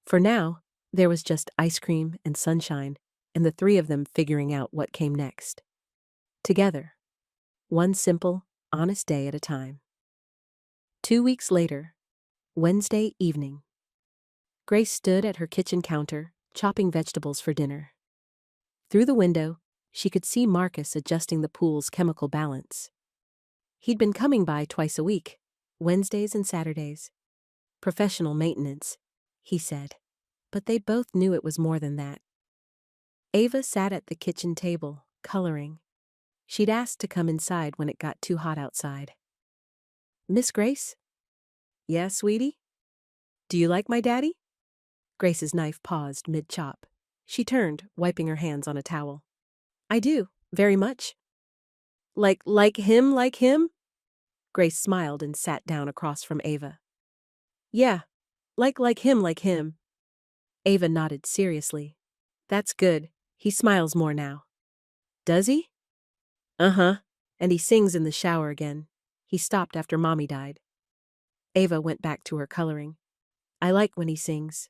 For now, there was just ice cream and sunshine, and the 3 of them figuring out what came next. Together. One simple, honest day at a time. 2 weeks later, Wednesday evening. Grace stood at her kitchen counter, chopping vegetables for dinner. Through the window, she could see Marcus adjusting the pool's chemical balance. He'd been coming by twice a week, Wednesdays and Saturdays. Professional maintenance, he said. But they both knew it was more than that. Ava sat at the kitchen table, coloring. She'd asked to come inside when it got too hot outside. "Miss Grace?" "Yeah, sweetie?" "Do you like my daddy?" Grace's knife paused mid-chop. She turned, wiping her hands on a towel. "I do, very much." Like him? Grace smiled and sat down across from Ava. "Yeah, like him. Ava nodded seriously. "That's good. He smiles more now." "Does he?" "Uh-huh. And he sings in the shower again. He stopped after Mommy died." Ava went back to her coloring. "I like when he sings."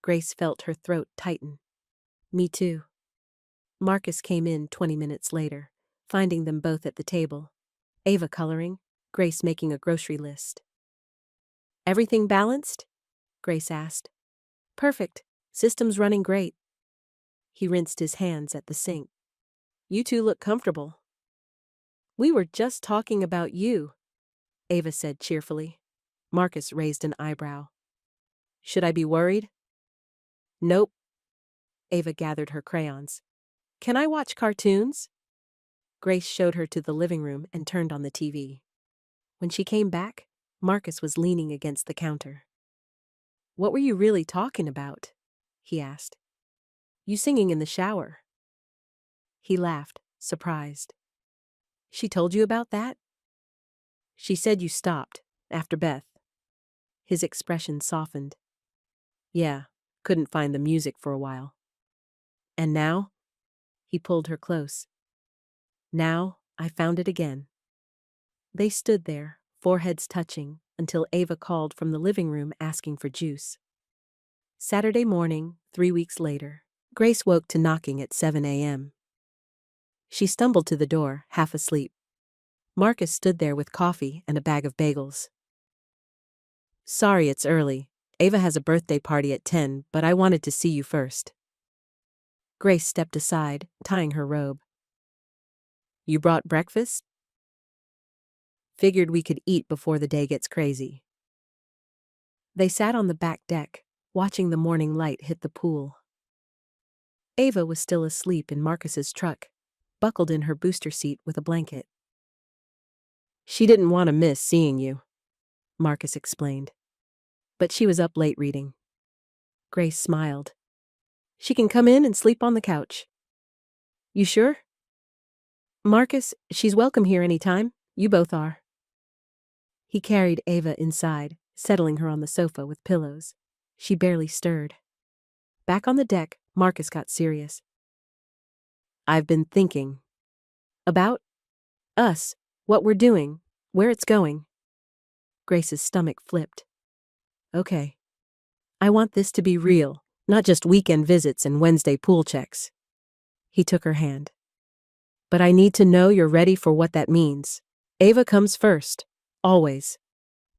Grace felt her throat tighten. "Me too." Marcus came in 20 minutes later, finding them both at the table. Ava coloring, Grace making a grocery list. "Everything balanced?" Grace asked. "Perfect. System's running great." He rinsed his hands at the sink. "You two look comfortable." "We were just talking about you," Ava said cheerfully. Marcus raised an eyebrow. "Should I be worried?" "Nope." Ava gathered her crayons. "Can I watch cartoons?" Grace showed her to the living room and turned on the TV. When she came back, Marcus was leaning against the counter. "What were you really talking about?" he asked. "You singing in the shower." He laughed, surprised. "She told you about that?" "She said you stopped, after Beth." His expression softened. "Yeah, couldn't find the music for a while." "And now?" He pulled her close. "Now, I found it again." They stood there, foreheads touching, until Ava called from the living room asking for juice. Saturday morning, 3 weeks later, Grace woke to knocking at 7 a.m. She stumbled to the door, half asleep. Marcus stood there with coffee and a bag of bagels. "Sorry it's early. Ava has a birthday party at 10, but I wanted to see you first." Grace stepped aside, tying her robe. "You brought breakfast?" "Figured we could eat before the day gets crazy." They sat on the back deck, watching the morning light hit the pool. Ava was still asleep in Marcus's truck, buckled in her booster seat with a blanket. "She didn't want to miss seeing you," Marcus explained. "But she was up late reading." Grace smiled. "She can come in and sleep on the couch." "You sure?" "Marcus, she's welcome here any time. You both are." He carried Ava inside, settling her on the sofa with pillows. She barely stirred. Back on the deck, Marcus got serious. "I've been thinking." "About?" "Us, what we're doing, where it's going." Grace's stomach flipped. "Okay. I want this to be real, not just weekend visits and Wednesday pool checks." He took her hand. "But I need to know you're ready for what that means. Ava comes first. Always.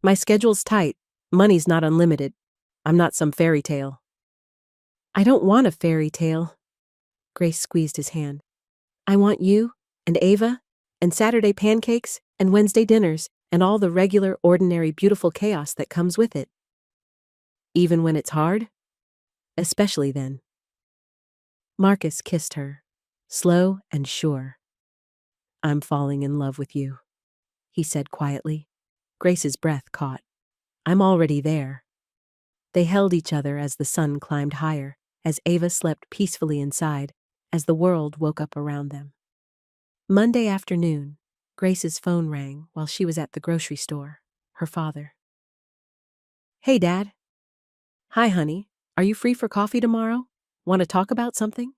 My schedule's tight. Money's not unlimited. I'm not some fairy tale." "I don't want a fairy tale." Grace squeezed his hand. "I want you, and Ava, and Saturday pancakes, and Wednesday dinners, and all the regular, ordinary, beautiful chaos that comes with it." "Even when it's hard?" "Especially then." Marcus kissed her, slow and sure. "I'm falling in love with you," he said quietly. Grace's breath caught. "I'm already there." They held each other as the sun climbed higher, as Ava slept peacefully inside, as the world woke up around them. Monday afternoon, Grace's phone rang while she was at the grocery store. Her father. "Hey, Dad." "Hi, honey. Are you free for coffee tomorrow? Want to talk about something?"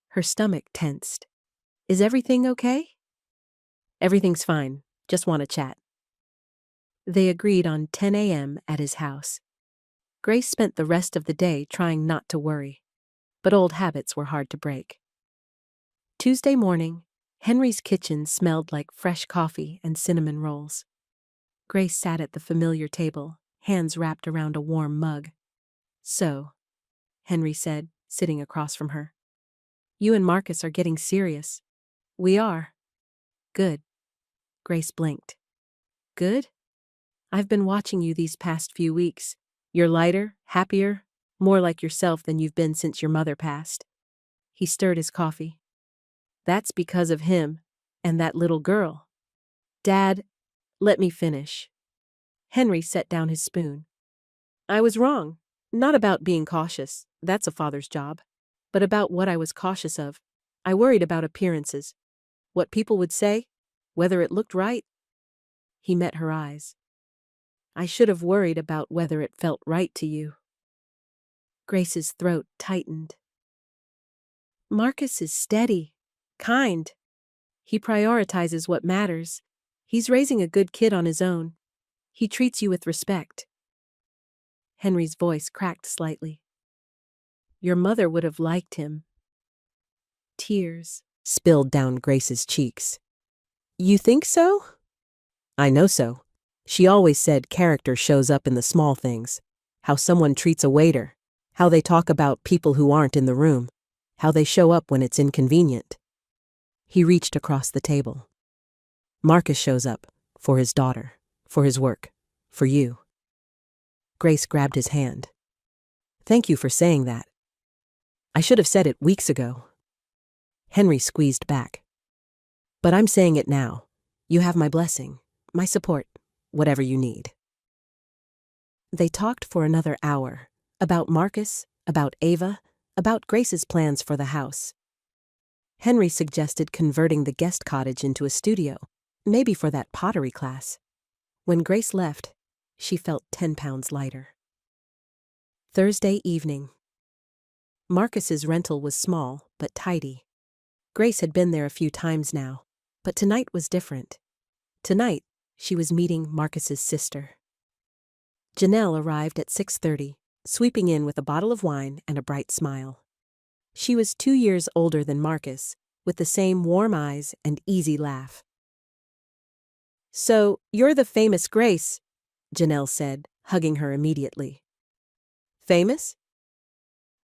Her stomach tensed. "Is everything okay?" "Everything's fine. Just want to chat." They agreed on 10 a.m. at his house. Grace spent the rest of the day trying not to worry, but old habits were hard to break. Tuesday morning, Henry's kitchen smelled like fresh coffee and cinnamon rolls. Grace sat at the familiar table, hands wrapped around a warm mug. So, Henry said, sitting across from her. You and Marcus are getting serious. We are. Good. Grace blinked. Good? I've been watching you these past few weeks. You're lighter, happier, more like yourself than you've been since your mother passed. He stirred his coffee. That's because of him and that little girl. Dad, let me finish. Henry set down his spoon. I was wrong. Not about being cautious. That's a father's job. But about what I was cautious of. I worried about appearances. What people would say. Whether it looked right. He met her eyes. I should have worried about whether it felt right to you. Grace's throat tightened. Marcus is steady, kind. He prioritizes what matters. He's raising a good kid on his own. He treats you with respect. Henry's voice cracked slightly. Your mother would have liked him. Tears spilled down Grace's cheeks. You think so? I know so. She always said character shows up in the small things. How someone treats a waiter. How they talk about people who aren't in the room. How they show up when it's inconvenient. He reached across the table. Marcus shows up. For his daughter. For his work. For you. Grace grabbed his hand. Thank you for saying that. I should have said it weeks ago. Henry squeezed back. But I'm saying it now. You have my blessing, my support, whatever you need. They talked for another hour. About Marcus, about Ava, about Grace's plans for the house. Henry suggested converting the guest cottage into a studio, maybe for that pottery class. When Grace left, she felt 10 pounds lighter. Thursday evening. Marcus's rental was small, but tidy. Grace had been there a few times now, but tonight was different. Tonight, she was meeting Marcus's sister. Janelle arrived at 6:30, sweeping in with a bottle of wine and a bright smile. She was 2 years older than Marcus, with the same warm eyes and easy laugh. So, you're the famous Grace, Janelle said, hugging her immediately. Famous?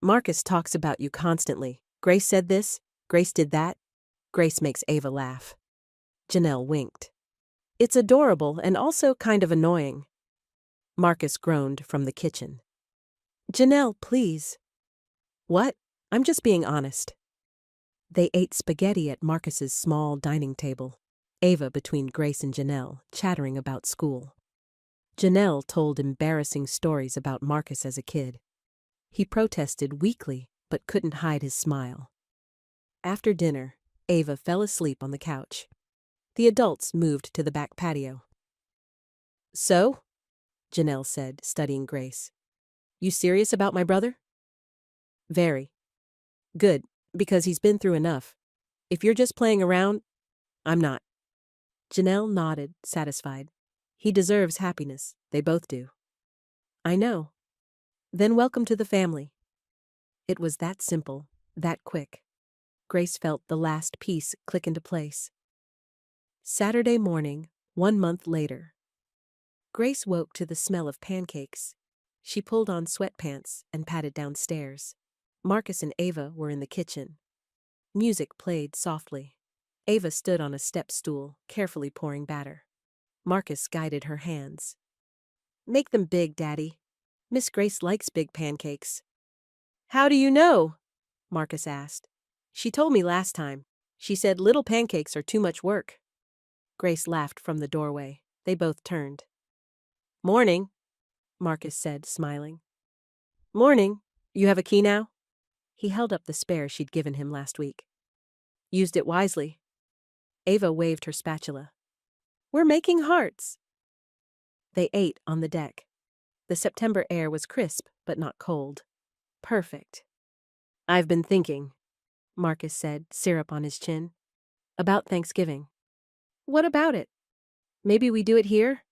Marcus talks about you constantly. Grace said this, Grace did that. Grace makes Ava laugh. Janelle winked. It's adorable and also kind of annoying. Marcus groaned from the kitchen. Janelle, please. What? I'm just being honest. They ate spaghetti at Marcus's small dining table, Ava between Grace and Janelle, chattering about school. Janelle told embarrassing stories about Marcus as a kid. He protested weakly, but couldn't hide his smile. After dinner, Ava fell asleep on the couch. The adults moved to the back patio. So? Janelle said, studying Grace. You serious about my brother? Very. Good, because he's been through enough. If you're just playing around, I'm not. Janelle nodded, satisfied. He deserves happiness. They both do. I know. Then welcome to the family. It was that simple, that quick. Grace felt the last piece click into place. Saturday morning, 1 month later. Grace woke to the smell of pancakes. She pulled on sweatpants and padded downstairs. Marcus and Ava were in the kitchen. Music played softly. Ava stood on a step stool, carefully pouring batter. Marcus guided her hands. Make them big, Daddy. Miss Grace likes big pancakes. How do you know? Marcus asked. She told me last time. She said little pancakes are too much work. Grace laughed from the doorway. They both turned. Morning, Marcus said, smiling. Morning. You have a key now? He held up the spare she'd given him last week. Used it wisely. Ava waved her spatula. We're making hearts. They ate on the deck. The September air was crisp, but not cold. Perfect. I've been thinking, Marcus said, syrup on his chin, about Thanksgiving. What about it? Maybe we do it here?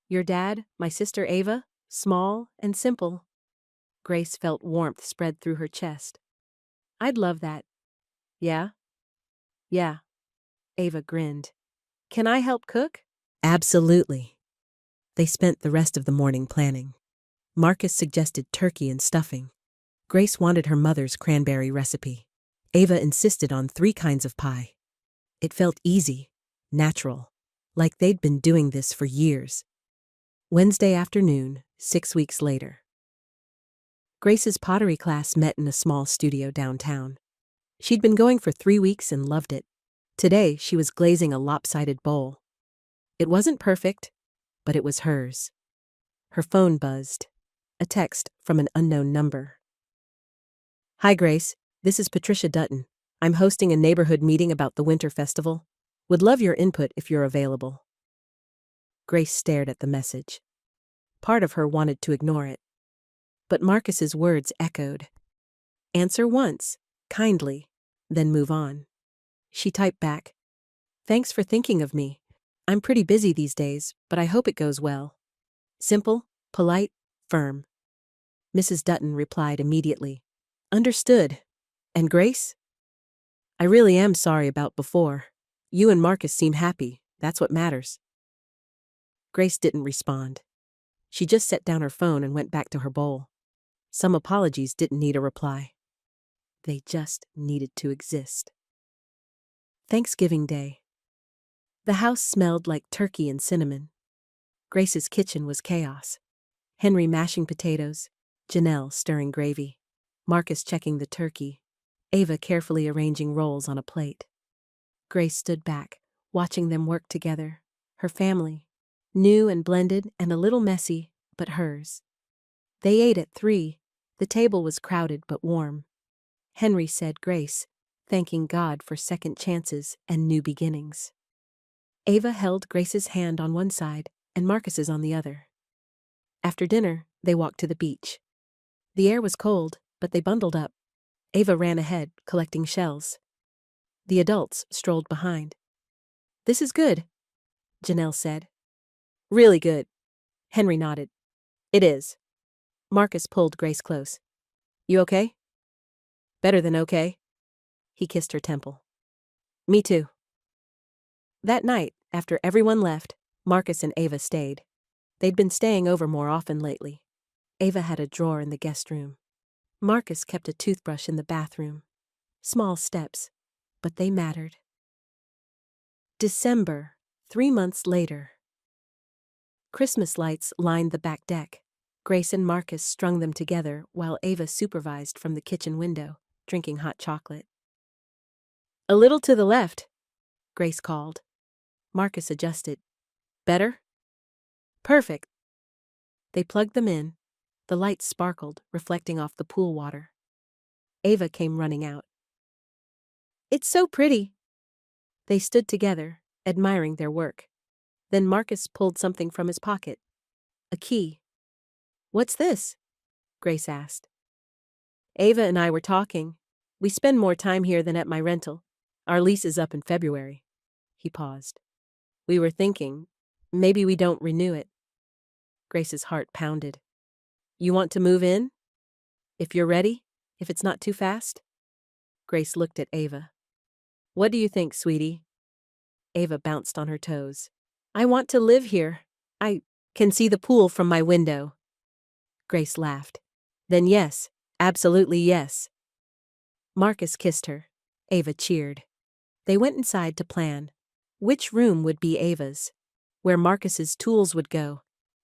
Your dad, my sister Ava, small and simple. Grace felt warmth spread through her chest. I'd love that. Yeah? Yeah. Ava grinned. Can I help cook? Absolutely. They spent the rest of the morning planning. Marcus suggested turkey and stuffing. Grace wanted her mother's cranberry recipe. Ava insisted on 3 kinds of pie. It felt easy, natural, like they'd been doing this for years. Wednesday afternoon, 6 weeks later. Grace's pottery class met in a small studio downtown. She'd been going for 3 weeks and loved it. Today, she was glazing a lopsided bowl. It wasn't perfect, but it was hers. Her phone buzzed. A text from an unknown number. "Hi, Grace. This is Patricia Dutton. I'm hosting a neighborhood meeting about the Winter Festival. Would love your input if you're available." Grace stared at the message. Part of her wanted to ignore it. But Marcus's words echoed. Answer once, kindly, then move on. She typed back, "Thanks for thinking of me. I'm pretty busy these days, but I hope it goes well." Simple, polite, firm. Mrs. Dutton replied immediately, "Understood. And Grace? I really am sorry about before. You and Marcus seem happy. That's what matters." Grace didn't respond. She just set down her phone and went back to her bowl. Some apologies didn't need a reply. They just needed to exist. Thanksgiving Day. The house smelled like turkey and cinnamon. Grace's kitchen was chaos. Henry mashing potatoes, Janelle stirring gravy, Marcus checking the turkey, Ava carefully arranging rolls on a plate. Grace stood back, watching them work together. Her family, new and blended and a little messy, but hers. They ate at 3. The table was crowded but warm. Henry said grace, thanking God for second chances and new beginnings. Ava held Grace's hand on one side and Marcus's on the other. After dinner, they walked to the beach. The air was cold, but they bundled up. Ava ran ahead, collecting shells. The adults strolled behind. "This is good," Janelle said. "Really good," Henry nodded. "It is." Marcus pulled Grace close. "You okay?" "Better than okay." He kissed her temple. "Me too." That night, after everyone left, Marcus and Ava stayed. They'd been staying over more often lately. Ava had a drawer in the guest room. Marcus kept a toothbrush in the bathroom. Small steps, but they mattered. December, 3 months later. Christmas lights lined the back deck. Grace and Marcus strung them together while Ava supervised from the kitchen window, drinking hot chocolate. "A little to the left," Grace called. Marcus adjusted. "Better?" "Perfect." They plugged them in. The lights sparkled, reflecting off the pool water. Ava came running out. "It's so pretty." They stood together, admiring their work. Then Marcus pulled something from his pocket. A key. "What's this?" Grace asked. "Ava and I were talking. We spend more time here than at my rental. Our lease is up in February." He paused. "We were thinking, maybe we don't renew it." Grace's heart pounded. "You want to move in? If you're ready? If it's not too fast?" Grace looked at Ava. "What do you think, sweetie?" Ava bounced on her toes. "I want to live here. I can see the pool from my window." Grace laughed. "Then yes, absolutely yes." Marcus kissed her. Ava cheered. They went inside to plan. Which room would be Ava's? Where Marcus's tools would go?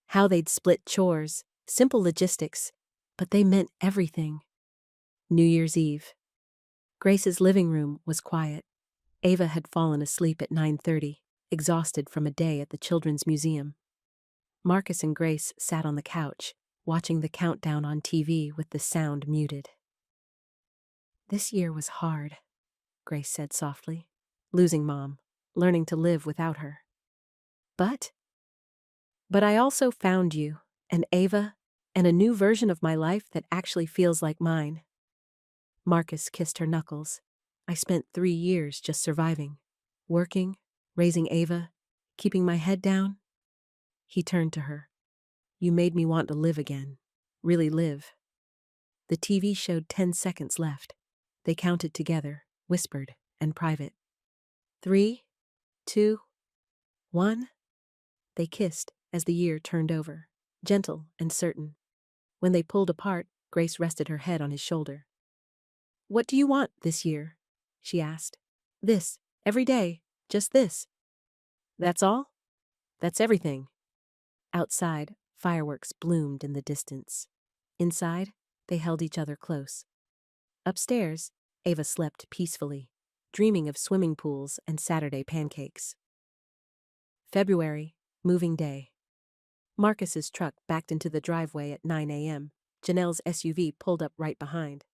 How they'd split chores? Simple logistics. But they meant everything. New Year's Eve. Grace's living room was quiet. Ava had fallen asleep at 9:30, exhausted from a day at the Children's Museum. Marcus and Grace sat on the couch, watching the countdown on TV with the sound muted. "This year was hard," Grace said softly. "Losing Mom, learning to live without her. But I also found you, and Ava, and a new version of my life that actually feels like mine." Marcus kissed her knuckles. "I spent 3 years just surviving, working, raising Ava, keeping my head down." He turned to her. "You made me want to live again. Really live." The TV showed 10 seconds left. They counted together, whispered and private. 3, 2, 1. They kissed as the year turned over, gentle and certain. When they pulled apart, Grace rested her head on his shoulder. "What do you want this year?" she asked. "This, every day, just this." "That's all?" "That's everything." Outside, fireworks bloomed in the distance. Inside, they held each other close. Upstairs, Ava slept peacefully, dreaming of swimming pools and Saturday pancakes. February, moving day. Marcus's truck backed into the driveway at 9 a.m. Janelle's SUV pulled up right behind.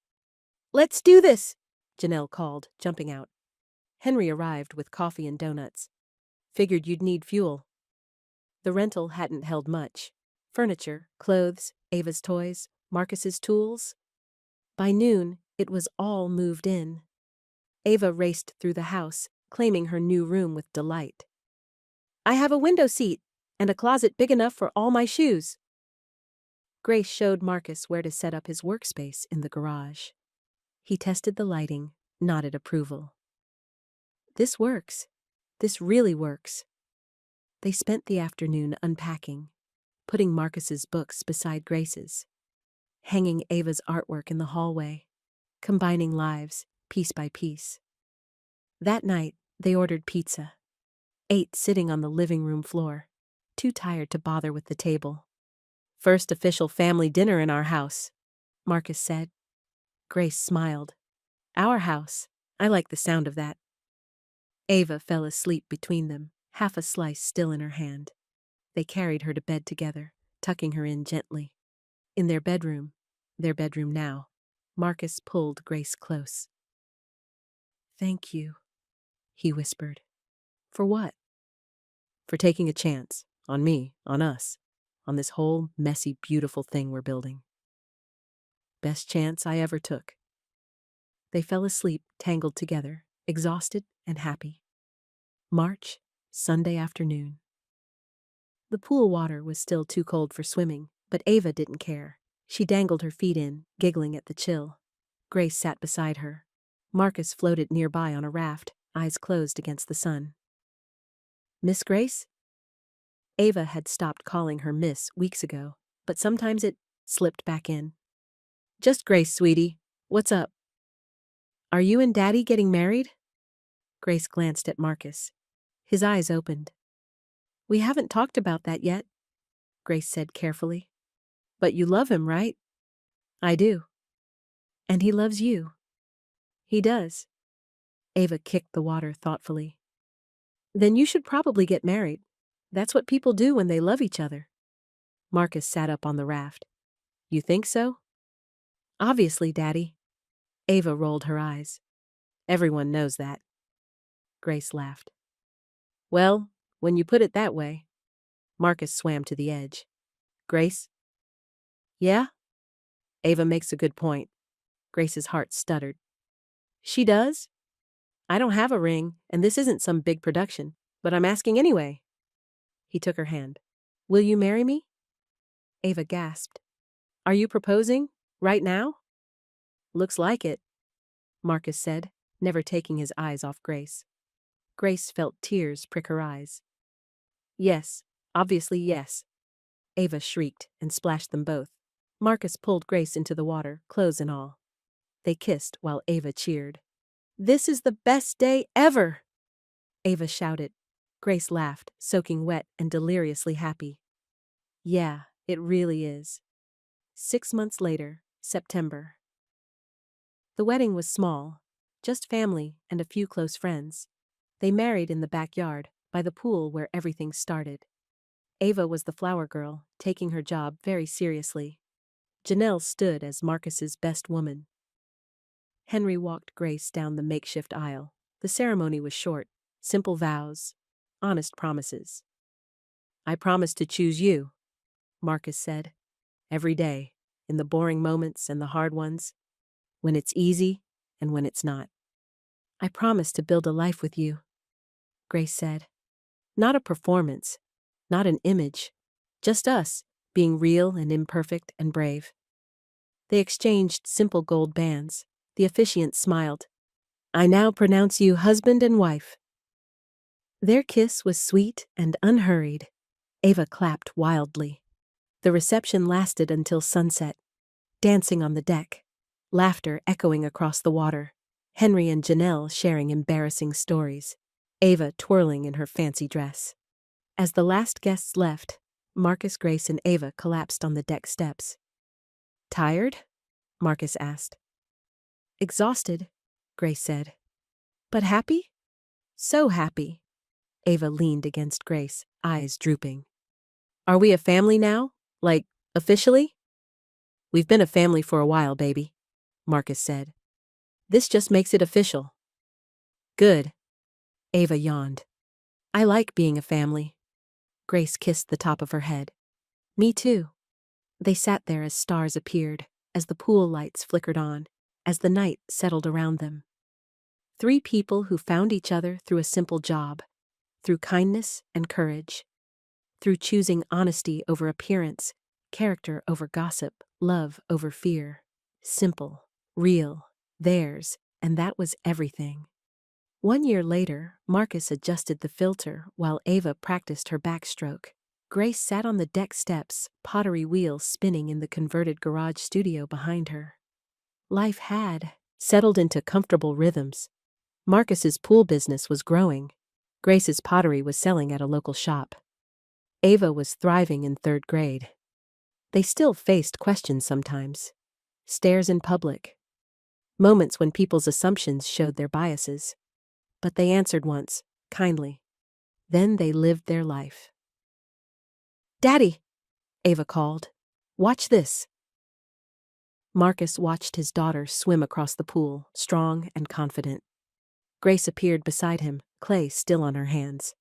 "Let's do this!" Janelle called, jumping out. Henry arrived with coffee and donuts. "Figured you'd need fuel." The rental hadn't held much. Furniture, clothes, Ava's toys, Marcus's tools. By noon, it was all moved in. Ava raced through the house, claiming her new room with delight. "I have a window seat and a closet big enough for all my shoes." Grace showed Marcus where to set up his workspace in the garage. He tested the lighting, nodded approval. "This works. This really works." They spent the afternoon unpacking, putting Marcus's books beside Grace's, hanging Ava's artwork in the hallway, combining lives, piece by piece. That night, they ordered pizza. Ate sitting on the living room floor, too tired to bother with the table. "First official family dinner in our house," Marcus said. Grace smiled. "Our house. I like the sound of that." Ava fell asleep between them, half a slice still in her hand. They carried her to bed together, tucking her in gently. In their bedroom now, Marcus pulled Grace close. "Thank you," he whispered. "For what?" "For taking a chance. On me, on us. On this whole messy, beautiful thing we're building." "Best chance I ever took." They fell asleep, tangled together, exhausted and happy. March, Sunday afternoon. The pool water was still too cold for swimming, but Ava didn't care. She dangled her feet in, giggling at the chill. Grace sat beside her. Marcus floated nearby on a raft, eyes closed against the sun. "Miss Grace?" Ava had stopped calling her Miss weeks ago, but sometimes it slipped back in. "Just Grace, sweetie. What's up?" "Are you and Daddy getting married?" Grace glanced at Marcus. His eyes opened. "We haven't talked about that yet," Grace said carefully. "But you love him, right?" "I do." "And he loves you." "He does." Ava kicked the water thoughtfully. "Then you should probably get married. That's what people do when they love each other." Marcus sat up on the raft. "You think so?" "Obviously, Daddy." Ava rolled her eyes. "Everyone knows that." Grace laughed. "Well, when you put it that way." Marcus swam to the edge. "Grace?" "Yeah?" Ava makes a good point. Grace's heart stuttered. "She does? I don't have a ring, and this isn't some big production, but I'm asking anyway." He took her hand. "Will you marry me?" Ava gasped. "Are you proposing? Right now?" "Looks like it," Marcus said, never taking his eyes off Grace. Grace felt tears prick her eyes. "Yes, obviously yes." Ava shrieked and splashed them both. Marcus pulled Grace into the water, clothes and all. They kissed while Ava cheered. "This is the best day ever!" Ava shouted. Grace laughed, soaking wet and deliriously happy. "Yeah, it really is." 6 months later, September. The wedding was small, just family and a few close friends. They married in the backyard, by the pool where everything started. Ava was the flower girl, taking her job very seriously. Janelle stood as Marcus's best woman. Henry walked Grace down the makeshift aisle. The ceremony was short, simple vows, honest promises. "I promise to choose you," Marcus said, "every day, in the boring moments and the hard ones, when it's easy and when it's not." "I promise to build a life with you," Grace said. "Not a performance, not an image, just us, being real and imperfect and brave." They exchanged simple gold bands. The officiant smiled. "I now pronounce you husband and wife." Their kiss was sweet and unhurried. Ava clapped wildly. The reception lasted until sunset, dancing on the deck, laughter echoing across the water, Henry and Janelle sharing embarrassing stories, Ava twirling in her fancy dress. As the last guests left, Marcus, Grace, and Ava collapsed on the deck steps. "Tired?" Marcus asked. "Exhausted," Grace said. "But happy?" "So happy." Ava leaned against Grace, eyes drooping. "Are we a family now? Like, officially?" "We've been a family for a while, baby," Marcus said. "This just makes it official." "Good." Ava yawned. "I like being a family." Grace kissed the top of her head. "Me too." They sat there as stars appeared, as the pool lights flickered on, as the night settled around them. Three people who found each other through a simple job, through kindness and courage, through choosing honesty over appearance, character over gossip, love over fear. Simple, real, theirs, and that was everything. 1 year later, Marcus adjusted the filter while Ava practiced her backstroke. Grace sat on the deck steps, pottery wheels spinning in the converted garage studio behind her. Life had settled into comfortable rhythms. Marcus's pool business was growing. Grace's pottery was selling at a local shop. Ava was thriving in 3rd grade. They still faced questions sometimes. Stares in public. Moments when people's assumptions showed their biases. But they answered once, kindly. Then they lived their life. "Daddy," Ava called. "Watch this." Marcus watched his daughter swim across the pool, strong and confident. Grace appeared beside him, clay still on her hands.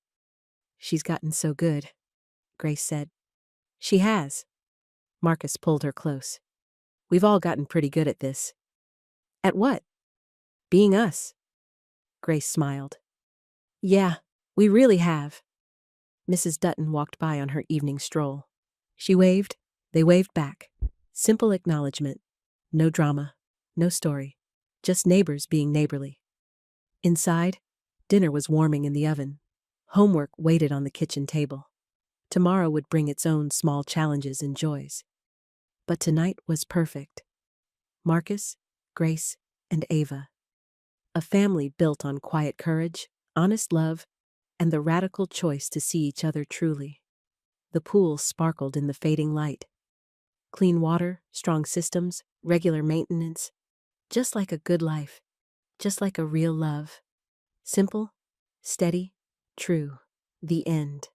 "She's gotten so good," Grace said. "She has." Marcus pulled her close. "We've all gotten pretty good at this." "At what?" "Being us." Grace smiled. "Yeah, we really have." Mrs. Dutton walked by on her evening stroll. She waved, they waved back. Simple acknowledgement. No drama, no story. Just neighbors being neighborly. Inside, dinner was warming in the oven. Homework waited on the kitchen table. Tomorrow would bring its own small challenges and joys. But tonight was perfect. Marcus, Grace, and Ava. A family built on quiet courage, honest love, and the radical choice to see each other truly. The pool sparkled in the fading light. Clean water, strong systems, regular maintenance. Just like a good life. Just like a real love. Simple, steady, true. The end.